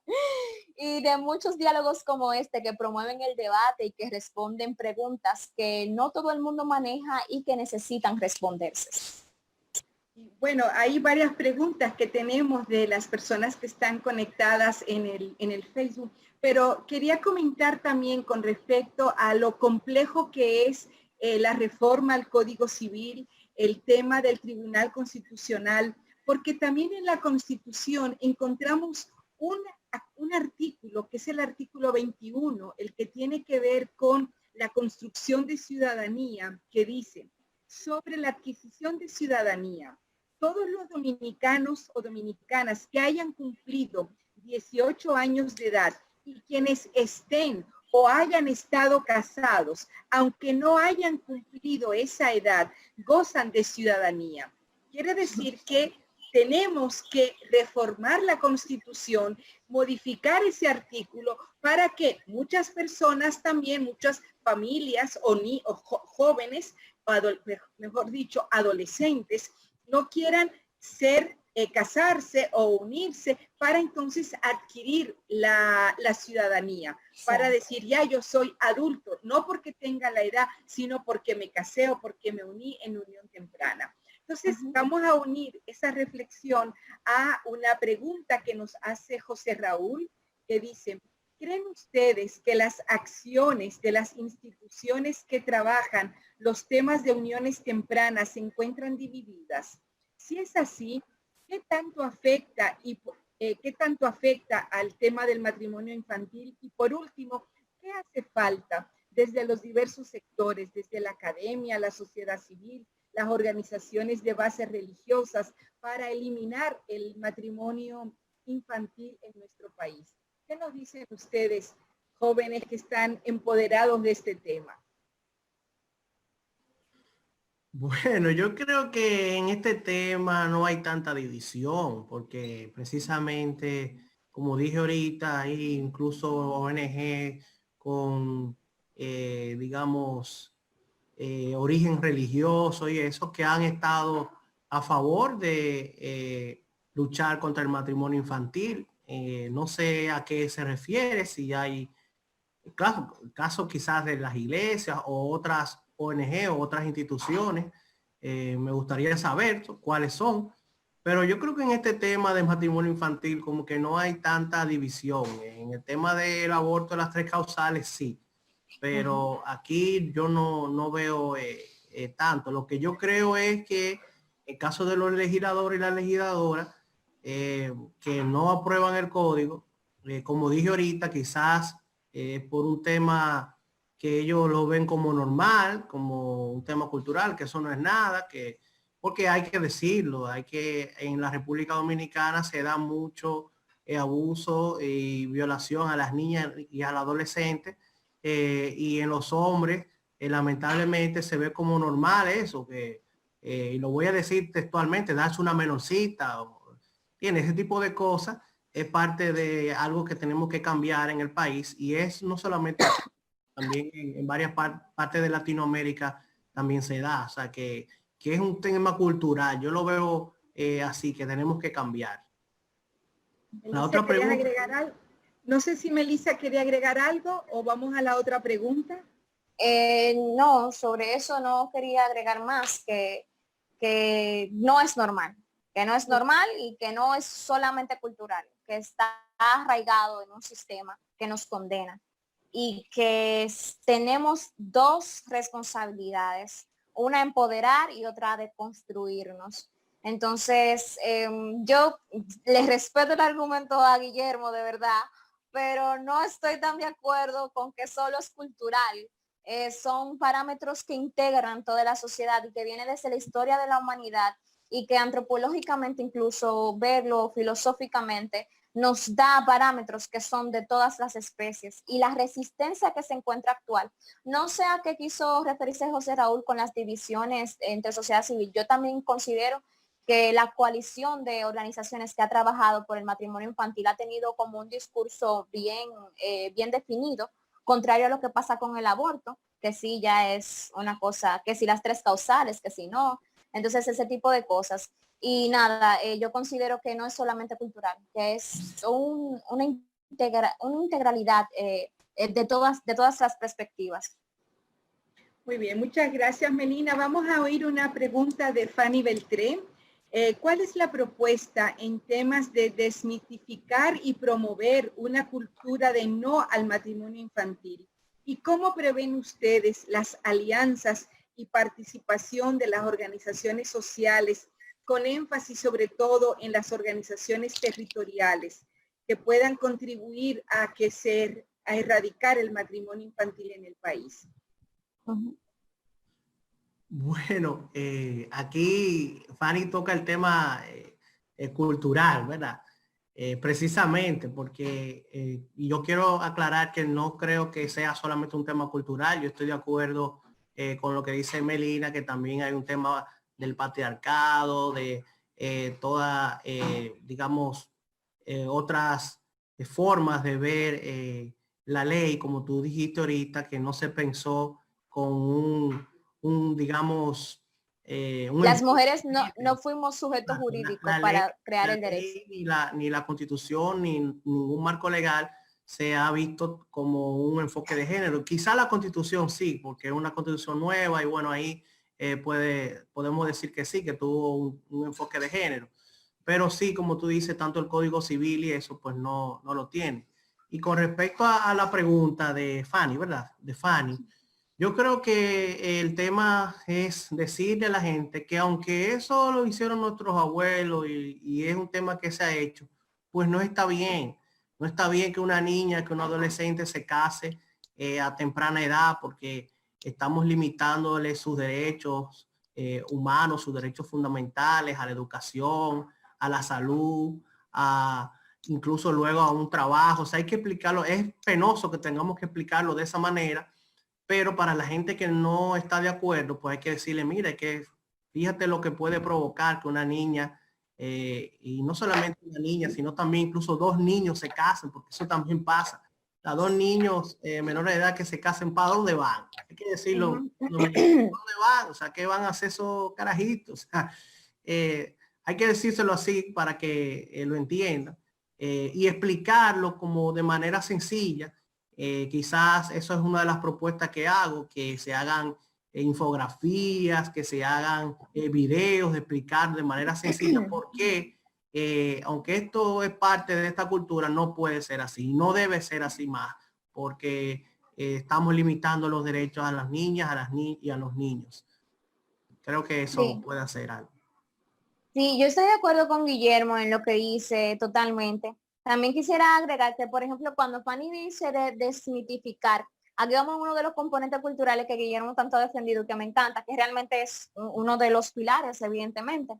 y de muchos diálogos como este que promueven el debate y que responden preguntas que no todo el mundo maneja y que necesitan responderse. Bueno, hay varias preguntas que tenemos de las personas que están conectadas en el Facebook, pero quería comentar también con respecto a lo complejo que es la reforma al Código Civil, el tema del Tribunal Constitucional, porque también en la Constitución encontramos un artículo, que es el artículo 21, el que tiene que ver con la construcción de ciudadanía, que dice, sobre la adquisición de ciudadanía, todos los dominicanos o dominicanas que hayan cumplido 18 años de edad y quienes estén o hayan estado casados, aunque no hayan cumplido esa edad, gozan de ciudadanía. Quiere decir que tenemos que reformar la Constitución, modificar ese artículo para que muchas personas también, muchas familias o jóvenes, mejor dicho, adolescentes, no quieran casarse o unirse para entonces adquirir la ciudadanía, sí, para decir ya yo soy adulto, no porque tenga la edad, sino porque me casé o porque me uní en unión temprana. Entonces, vamos a unir esa reflexión a una pregunta que nos hace José Raúl, que dice, ¿creen ustedes que las acciones de las instituciones que trabajan los temas de uniones tempranas se encuentran divididas? Si es así, ¿qué tanto afecta al tema del matrimonio infantil? Y por último, ¿qué hace falta desde los diversos sectores, desde la academia, la sociedad civil, las organizaciones de bases religiosas para eliminar el matrimonio infantil en nuestro país. ¿Qué nos dicen ustedes, jóvenes que están empoderados de este tema? Bueno, yo creo que en este tema no hay tanta división, porque precisamente, como dije ahorita, hay incluso ONG con, digamos, origen religioso y eso que han estado a favor de luchar contra el matrimonio infantil. No sé a qué se refiere, si hay casos quizás de las iglesias o otras ONG o otras instituciones. Me gustaría saber cuáles son, pero yo creo que en este tema de matrimonio infantil como que no hay tanta división. En el tema del aborto de las 3 causales sí, pero aquí yo no veo tanto. Lo que yo creo es que en caso de los legisladores y las legisladoras que no aprueban el código, como dije ahorita, quizás por un tema que ellos lo ven como normal, como un tema cultural, que eso no es nada, porque hay que decirlo, en la República Dominicana se da mucho abuso y violación a las niñas y a los adolescentes, y en los hombres lamentablemente se ve como normal eso, y lo voy a decir textualmente, darse una menorcita, tiene ese tipo de cosas. Es parte de algo que tenemos que cambiar en el país, y es no solamente también en varias partes de Latinoamérica también se da, o sea que es un tema cultural. Yo lo veo así, que tenemos que cambiar. La Melissa, otra ¿querías pregunta. agregar algo? No sé si Melissa quería agregar algo o vamos a la otra pregunta. No, sobre eso no quería agregar más, que no es normal, y que no es solamente cultural, que está arraigado en un sistema que nos condena y que tenemos 2 responsabilidades, una empoderar y otra de construirnos. Entonces, yo les respeto el argumento a Guillermo, de verdad, pero no estoy tan de acuerdo con que solo es cultural. Son parámetros que integran toda la sociedad y que viene desde la historia de la humanidad, y que antropológicamente, incluso verlo filosóficamente, nos da parámetros que son de todas las especies, y la resistencia que se encuentra actual. No sé a qué quiso referirse José Raúl con las divisiones entre sociedad civil. Yo también considero que la coalición de organizaciones que ha trabajado por el matrimonio infantil ha tenido como un discurso bien definido, contrario a lo que pasa con el aborto, que sí ya es una cosa, que si las 3 causales, que si no. Entonces, ese tipo de cosas. Y nada, yo considero que no es solamente cultural, que es una integralidad de todas las perspectivas. Muy bien, muchas gracias, Melina. Vamos a oír una pregunta de Fanny Beltré. ¿Cuál es la propuesta en temas de desmitificar y promover una cultura de no al matrimonio infantil? ¿Y cómo prevén ustedes las alianzas y participación de las organizaciones sociales, con énfasis sobre todo en las organizaciones territoriales, que puedan contribuir a erradicar el matrimonio infantil en el país? Bueno, aquí Fanny toca el tema cultural, ¿verdad? Precisamente porque yo quiero aclarar que no creo que sea solamente un tema cultural. Yo estoy de acuerdo con lo que dice Melina, que también hay un tema del patriarcado, de toda, digamos, otras formas de ver la ley, como tú dijiste ahorita, que no se pensó con digamos, Las mujeres no fuimos sujetos jurídicos para crear el derecho. Ni la constitución, ni ningún marco legal se ha visto como un enfoque de género. Quizá la constitución sí, porque es una constitución nueva y bueno, ahí podemos decir que sí, que tuvo un enfoque de género. Pero sí, como tú dices, tanto el Código Civil y eso, pues no lo tiene. Y con respecto a la pregunta de Fanny, ¿verdad? De Fanny, yo creo que el tema es decirle a la gente que aunque eso lo hicieron nuestros abuelos y es un tema que se ha hecho, pues no está bien. No está bien que una niña, que un adolescente se case a temprana edad, porque estamos limitándole sus derechos humanos, sus derechos fundamentales, a la educación, a la salud, incluso luego a un trabajo. O sea, hay que explicarlo. Es penoso que tengamos que explicarlo de esa manera, pero para la gente que no está de acuerdo, pues hay que decirle, mire, que fíjate lo que puede provocar que una niña, y no solamente una niña, sino también incluso dos niños se casen, porque eso también pasa. A dos niños menores de edad que se casen, ¿para dónde van? Hay que decirlo, ¿dónde van? O sea, ¿qué van a hacer esos carajitos? O sea, hay que decírselo así para que lo entiendan, y explicarlo como de manera sencilla. Quizás eso es una de las propuestas que hago, que se hagan infografías, que se hagan videos de explicar de manera sencilla por qué, aunque esto es parte de esta cultura, no puede ser así, no debe ser así más, porque estamos limitando los derechos a las niñas, y a los niños. Creo que eso puede hacer algo. Sí, yo estoy de acuerdo con Guillermo en lo que dice totalmente. También quisiera agregar que, por ejemplo, cuando Fanny dice de desmitificar, aquí vamos a uno de los componentes culturales que Guillermo tanto ha defendido, que me encanta, que realmente es uno de los pilares, evidentemente.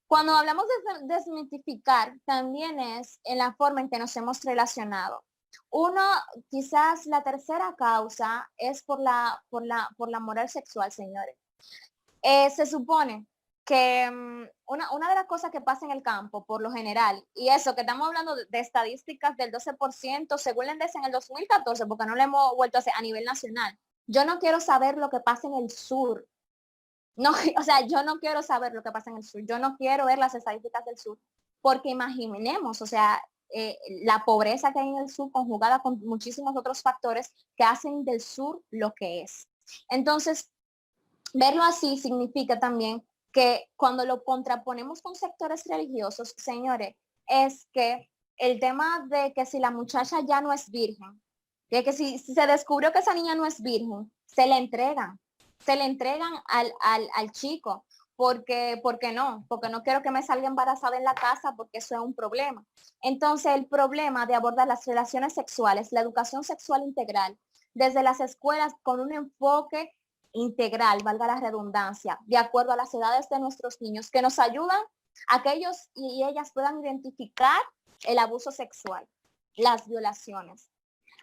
Cuando hablamos de desmitificar, también es en la forma en que nos hemos relacionado. Uno, quizás la tercera causa es por la moral sexual, señores. Se supone que una de las cosas que pasa en el campo, por lo general, y eso que estamos hablando de estadísticas del 12%, según la ENDES en el 2014, porque no lo hemos vuelto a hacer a nivel nacional. Yo no quiero saber lo que pasa en el sur. No, o sea, yo no quiero saber lo que pasa en el sur. Yo no quiero ver las estadísticas del sur, porque imaginemos, o sea, la pobreza que hay en el sur conjugada con muchísimos otros factores que hacen del sur lo que es. Entonces, verlo así significa también que cuando lo contraponemos con sectores religiosos, señores, es que el tema de que si la muchacha ya no es virgen, de que si se descubrió que esa niña no es virgen, se le entregan al chico, porque no quiero que me salga embarazada en la casa, porque eso es un problema. Entonces, el problema de abordar las relaciones sexuales, la educación sexual integral, desde las escuelas con un enfoque integral, valga la redundancia, de acuerdo a las edades de nuestros niños, que nos ayudan a que ellos y ellas puedan identificar el abuso sexual, las violaciones.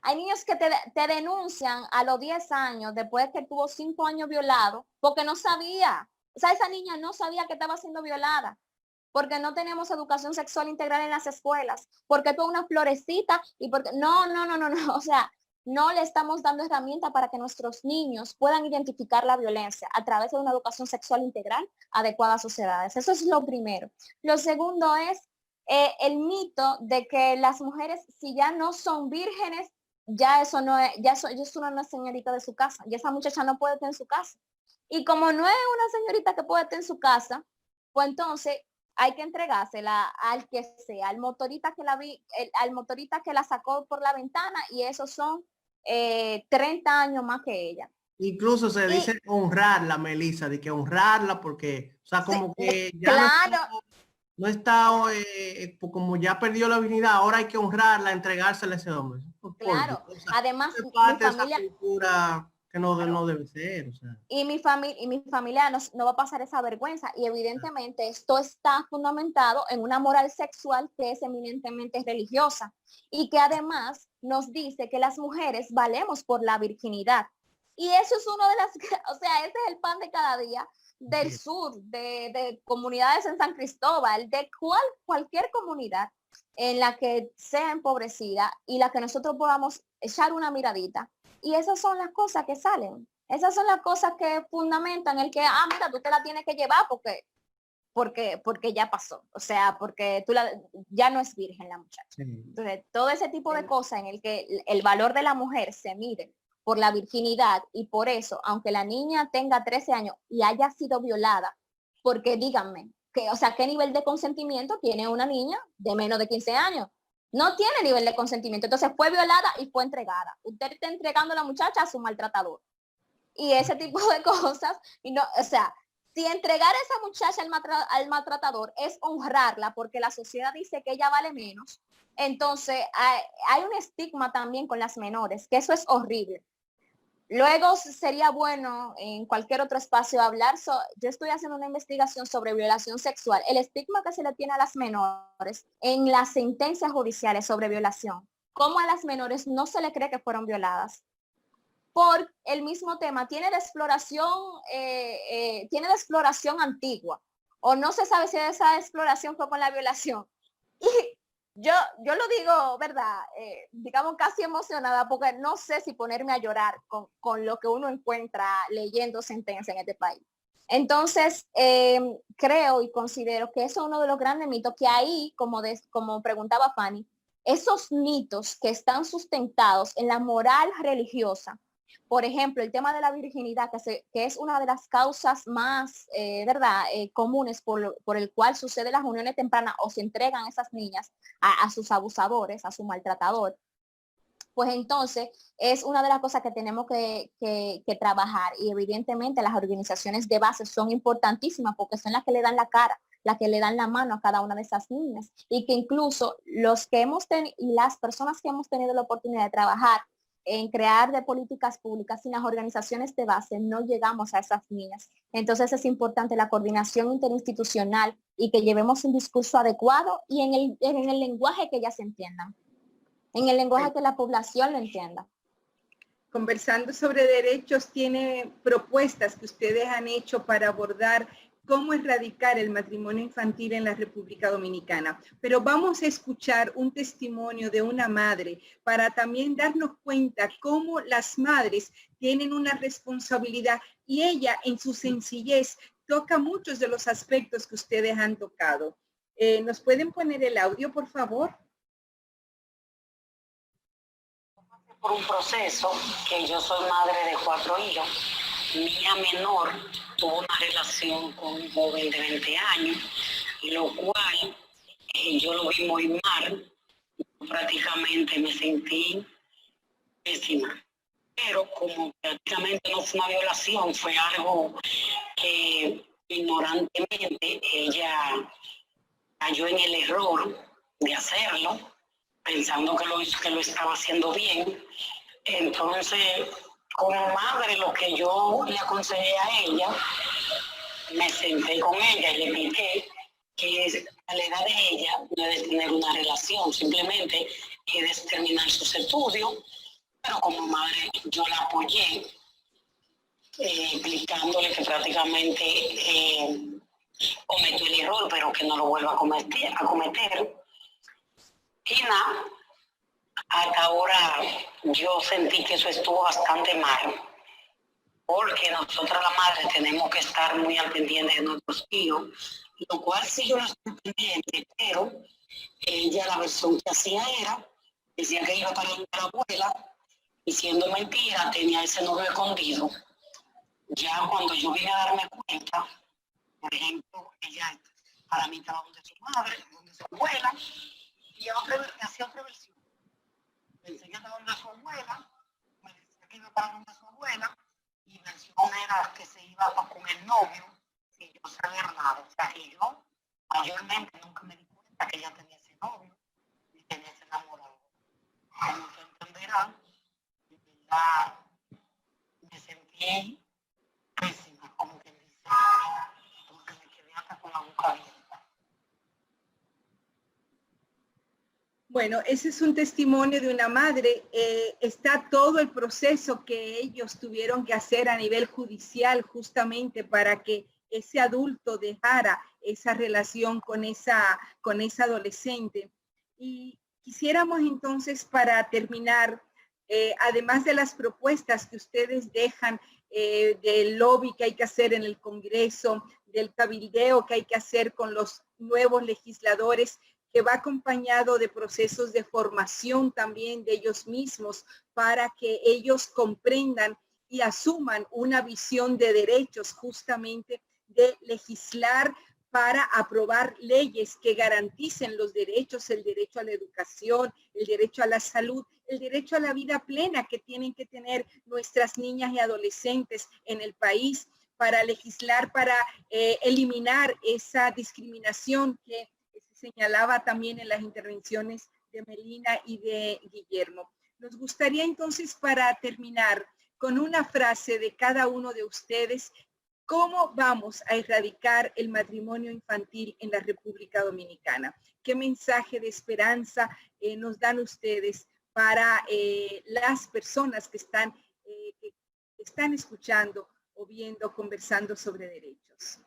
Hay niños que te denuncian a los 10 años, después que tuvo 5 años violado, porque no sabía. O sea, esa niña no sabía que estaba siendo violada, porque no tenemos educación sexual integral en las escuelas, porque fue una florecita y porque no, o sea, no le estamos dando herramientas para que nuestros niños puedan identificar la violencia a través de una educación sexual integral adecuada a sus edades. Eso es lo primero. Lo segundo es el mito de que las mujeres, si ya no son vírgenes, ya eso no es, ya eso es una señorita de su casa, y esa muchacha no puede estar en su casa. Y como no es una señorita que puede estar en su casa, pues entonces hay que entregársela al que sea, al motorista que la sacó por la ventana, y esos son 30 años más que ella. Incluso se dice honrarla, Melissa, de que honrarla porque, o sea, como que ya claro. no está como ya perdió la virginidad, ahora hay que honrarla, entregársela a ese hombre. Claro, O sea, además es parte mi familia, de esa cultura que no, claro, no debe ser. O sea. y mi familia no va a pasar esa vergüenza, y evidentemente esto está fundamentado en una moral sexual que es eminentemente religiosa, y que además nos dice que las mujeres valemos por la virginidad. Y eso es uno de las, o sea, ese es el pan de cada día del sur, de comunidades en San Cristóbal, de cualquier comunidad en la que sea empobrecida y la que nosotros podamos echar una miradita. Y esas son las cosas que salen. Esas son las cosas que fundamentan el que, mira, tú te la tienes que llevar porque ya pasó. O sea, porque ya no es virgen la muchacha. Sí. Entonces, todo ese tipo de cosas en el que el valor de la mujer se mide por la virginidad, y por eso, aunque la niña tenga 13 años y haya sido violada, porque díganme, o sea, ¿qué nivel de consentimiento tiene una niña de menos de 15 años? No tiene nivel de consentimiento. Entonces fue violada y fue entregada. Usted está entregando a la muchacha a su maltratador. Y ese tipo de cosas, y no, o sea, si entregar a esa muchacha al maltratador es honrarla porque la sociedad dice que ella vale menos, entonces hay un estigma también con las menores, que eso es horrible. Luego sería bueno en cualquier otro espacio hablar. Yo estoy haciendo una investigación sobre violación sexual, el estigma que se le tiene a las menores en las sentencias judiciales sobre violación. Cómo a las menores no se le cree que fueron violadas. Por el mismo tema, tiene de exploración antigua, o no se sabe si esa exploración fue con la violación. Y yo lo digo, ¿verdad? Digamos casi emocionada, porque no sé si ponerme a llorar con lo que uno encuentra leyendo sentencia en este país. Entonces, creo y considero que eso es uno de los grandes mitos, que ahí, como preguntaba Fanny, esos mitos que están sustentados en la moral religiosa. Por ejemplo, el tema de la virginidad, que es una de las causas más comunes por el cual suceden las uniones tempranas o se entregan esas niñas a sus abusadores, a su maltratador. Pues entonces es una de las cosas que tenemos que trabajar, y evidentemente las organizaciones de base son importantísimas porque son las que le dan la cara, las que le dan la mano a cada una de esas niñas, y que incluso las personas que hemos tenido la oportunidad de trabajar en crear de políticas públicas, sin las organizaciones de base no llegamos a esas niñas. Entonces es importante la coordinación interinstitucional y que llevemos un discurso adecuado y en el lenguaje que ellas entiendan, en el lenguaje que la población lo entienda. Conversando sobre derechos, ¿tiene propuestas que ustedes han hecho para abordar cómo erradicar el matrimonio infantil en la República Dominicana? Pero vamos a escuchar un testimonio de una madre para también darnos cuenta cómo las madres tienen una responsabilidad, y ella en su sencillez toca muchos de los aspectos que ustedes han tocado. ¿Nos pueden poner el audio, por favor? Por un proceso que yo soy madre de 4 hijos. Mi hija menor tuvo una relación con un joven de 20 años, lo cual yo lo vi muy mal. Prácticamente me sentí pésima. Pero como prácticamente no fue una violación, fue algo que ignorantemente ella cayó en el error de hacerlo, pensando que lo estaba haciendo bien. Entonces, como madre, lo que yo le aconsejé a ella, me senté con ella y le dije que a la edad de ella no debe tener una relación, simplemente debe terminar sus estudios, pero como madre yo la apoyé, explicándole que prácticamente cometió el error, pero que no lo vuelva a cometer. Y nada, hasta ahora yo sentí que eso estuvo bastante mal, porque nosotras las madres tenemos que estar muy al pendiente de nuestros hijos, lo cual sí yo no estoy pendiente, pero ella la versión que hacía era, decía que iba para la abuela, y siendo mentira tenía ese novio escondido. Ya cuando yo vine a darme cuenta, por ejemplo, ella para mí estaba donde su madre, donde su abuela, y hacía otra versión. Pensé que estaba donde su abuela, me decía que iba para donde su abuela, y versión era que se iba con el novio, y yo sabía nada. O sea, y yo mayormente nunca me di cuenta que ella tenía ese novio, y tenía ese enamorado. Como ustedes entenderán, de verdad, me sentí pésima, como que dice, porque me quedé hasta con la boca abierta. Bueno, ese es un testimonio de una madre. Está todo el proceso que ellos tuvieron que hacer a nivel judicial justamente para que ese adulto dejara esa relación con esa adolescente. Y quisiéramos entonces, para terminar, además de las propuestas que ustedes dejan, del lobby que hay que hacer en el Congreso, del cabildeo que hay que hacer con los nuevos legisladores, que va acompañado de procesos de formación también de ellos mismos para que ellos comprendan y asuman una visión de derechos, justamente de legislar para aprobar leyes que garanticen los derechos, el derecho a la educación, el derecho a la salud, el derecho a la vida plena que tienen que tener nuestras niñas y adolescentes en el país, para legislar, para eliminar esa discriminación que señalaba también en las intervenciones de Melina y de Guillermo. Nos gustaría entonces, para terminar, con una frase de cada uno de ustedes, ¿cómo vamos a erradicar el matrimonio infantil en la República Dominicana? ¿Qué mensaje de esperanza nos dan ustedes para las personas que están escuchando o viendo, conversando sobre derechos?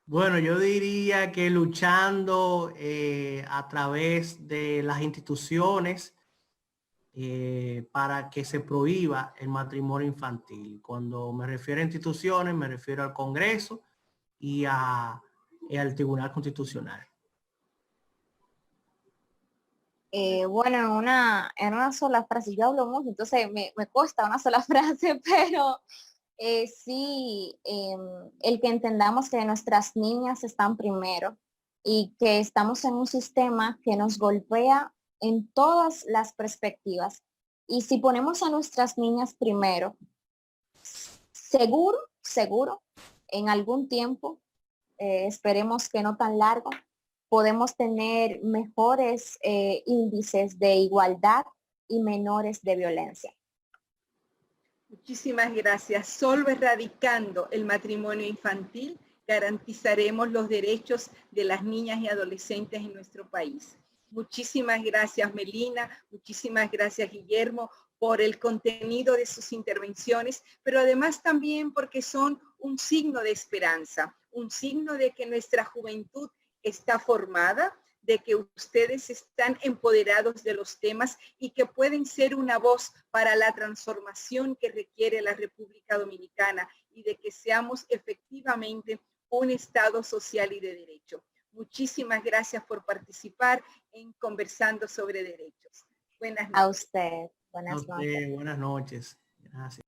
Bueno, yo diría que luchando a través de las instituciones para que se prohíba el matrimonio infantil. Cuando me refiero a instituciones, me refiero al Congreso y al Tribunal Constitucional. Bueno, en una sola frase, yo hablo mucho, entonces me cuesta una sola frase, pero sí, el que entendamos que nuestras niñas están primero y que estamos en un sistema que nos golpea en todas las perspectivas. Y si ponemos a nuestras niñas primero, seguro, en algún tiempo, esperemos que no tan largo, podemos tener mejores índices de igualdad y menores de violencia. Muchísimas gracias. Solo erradicando el matrimonio infantil garantizaremos los derechos de las niñas y adolescentes en nuestro país. Muchísimas gracias, Melina. Muchísimas gracias, Guillermo, por el contenido de sus intervenciones, pero además también porque son un signo de esperanza, un signo de que nuestra juventud está formada, de que ustedes están empoderados de los temas y que pueden ser una voz para la transformación que requiere la República Dominicana y de que seamos efectivamente un Estado social y de derecho. Muchísimas gracias por participar en Conversando sobre Derechos. Buenas noches. A usted. Buenas noches. Buenas noches. Gracias.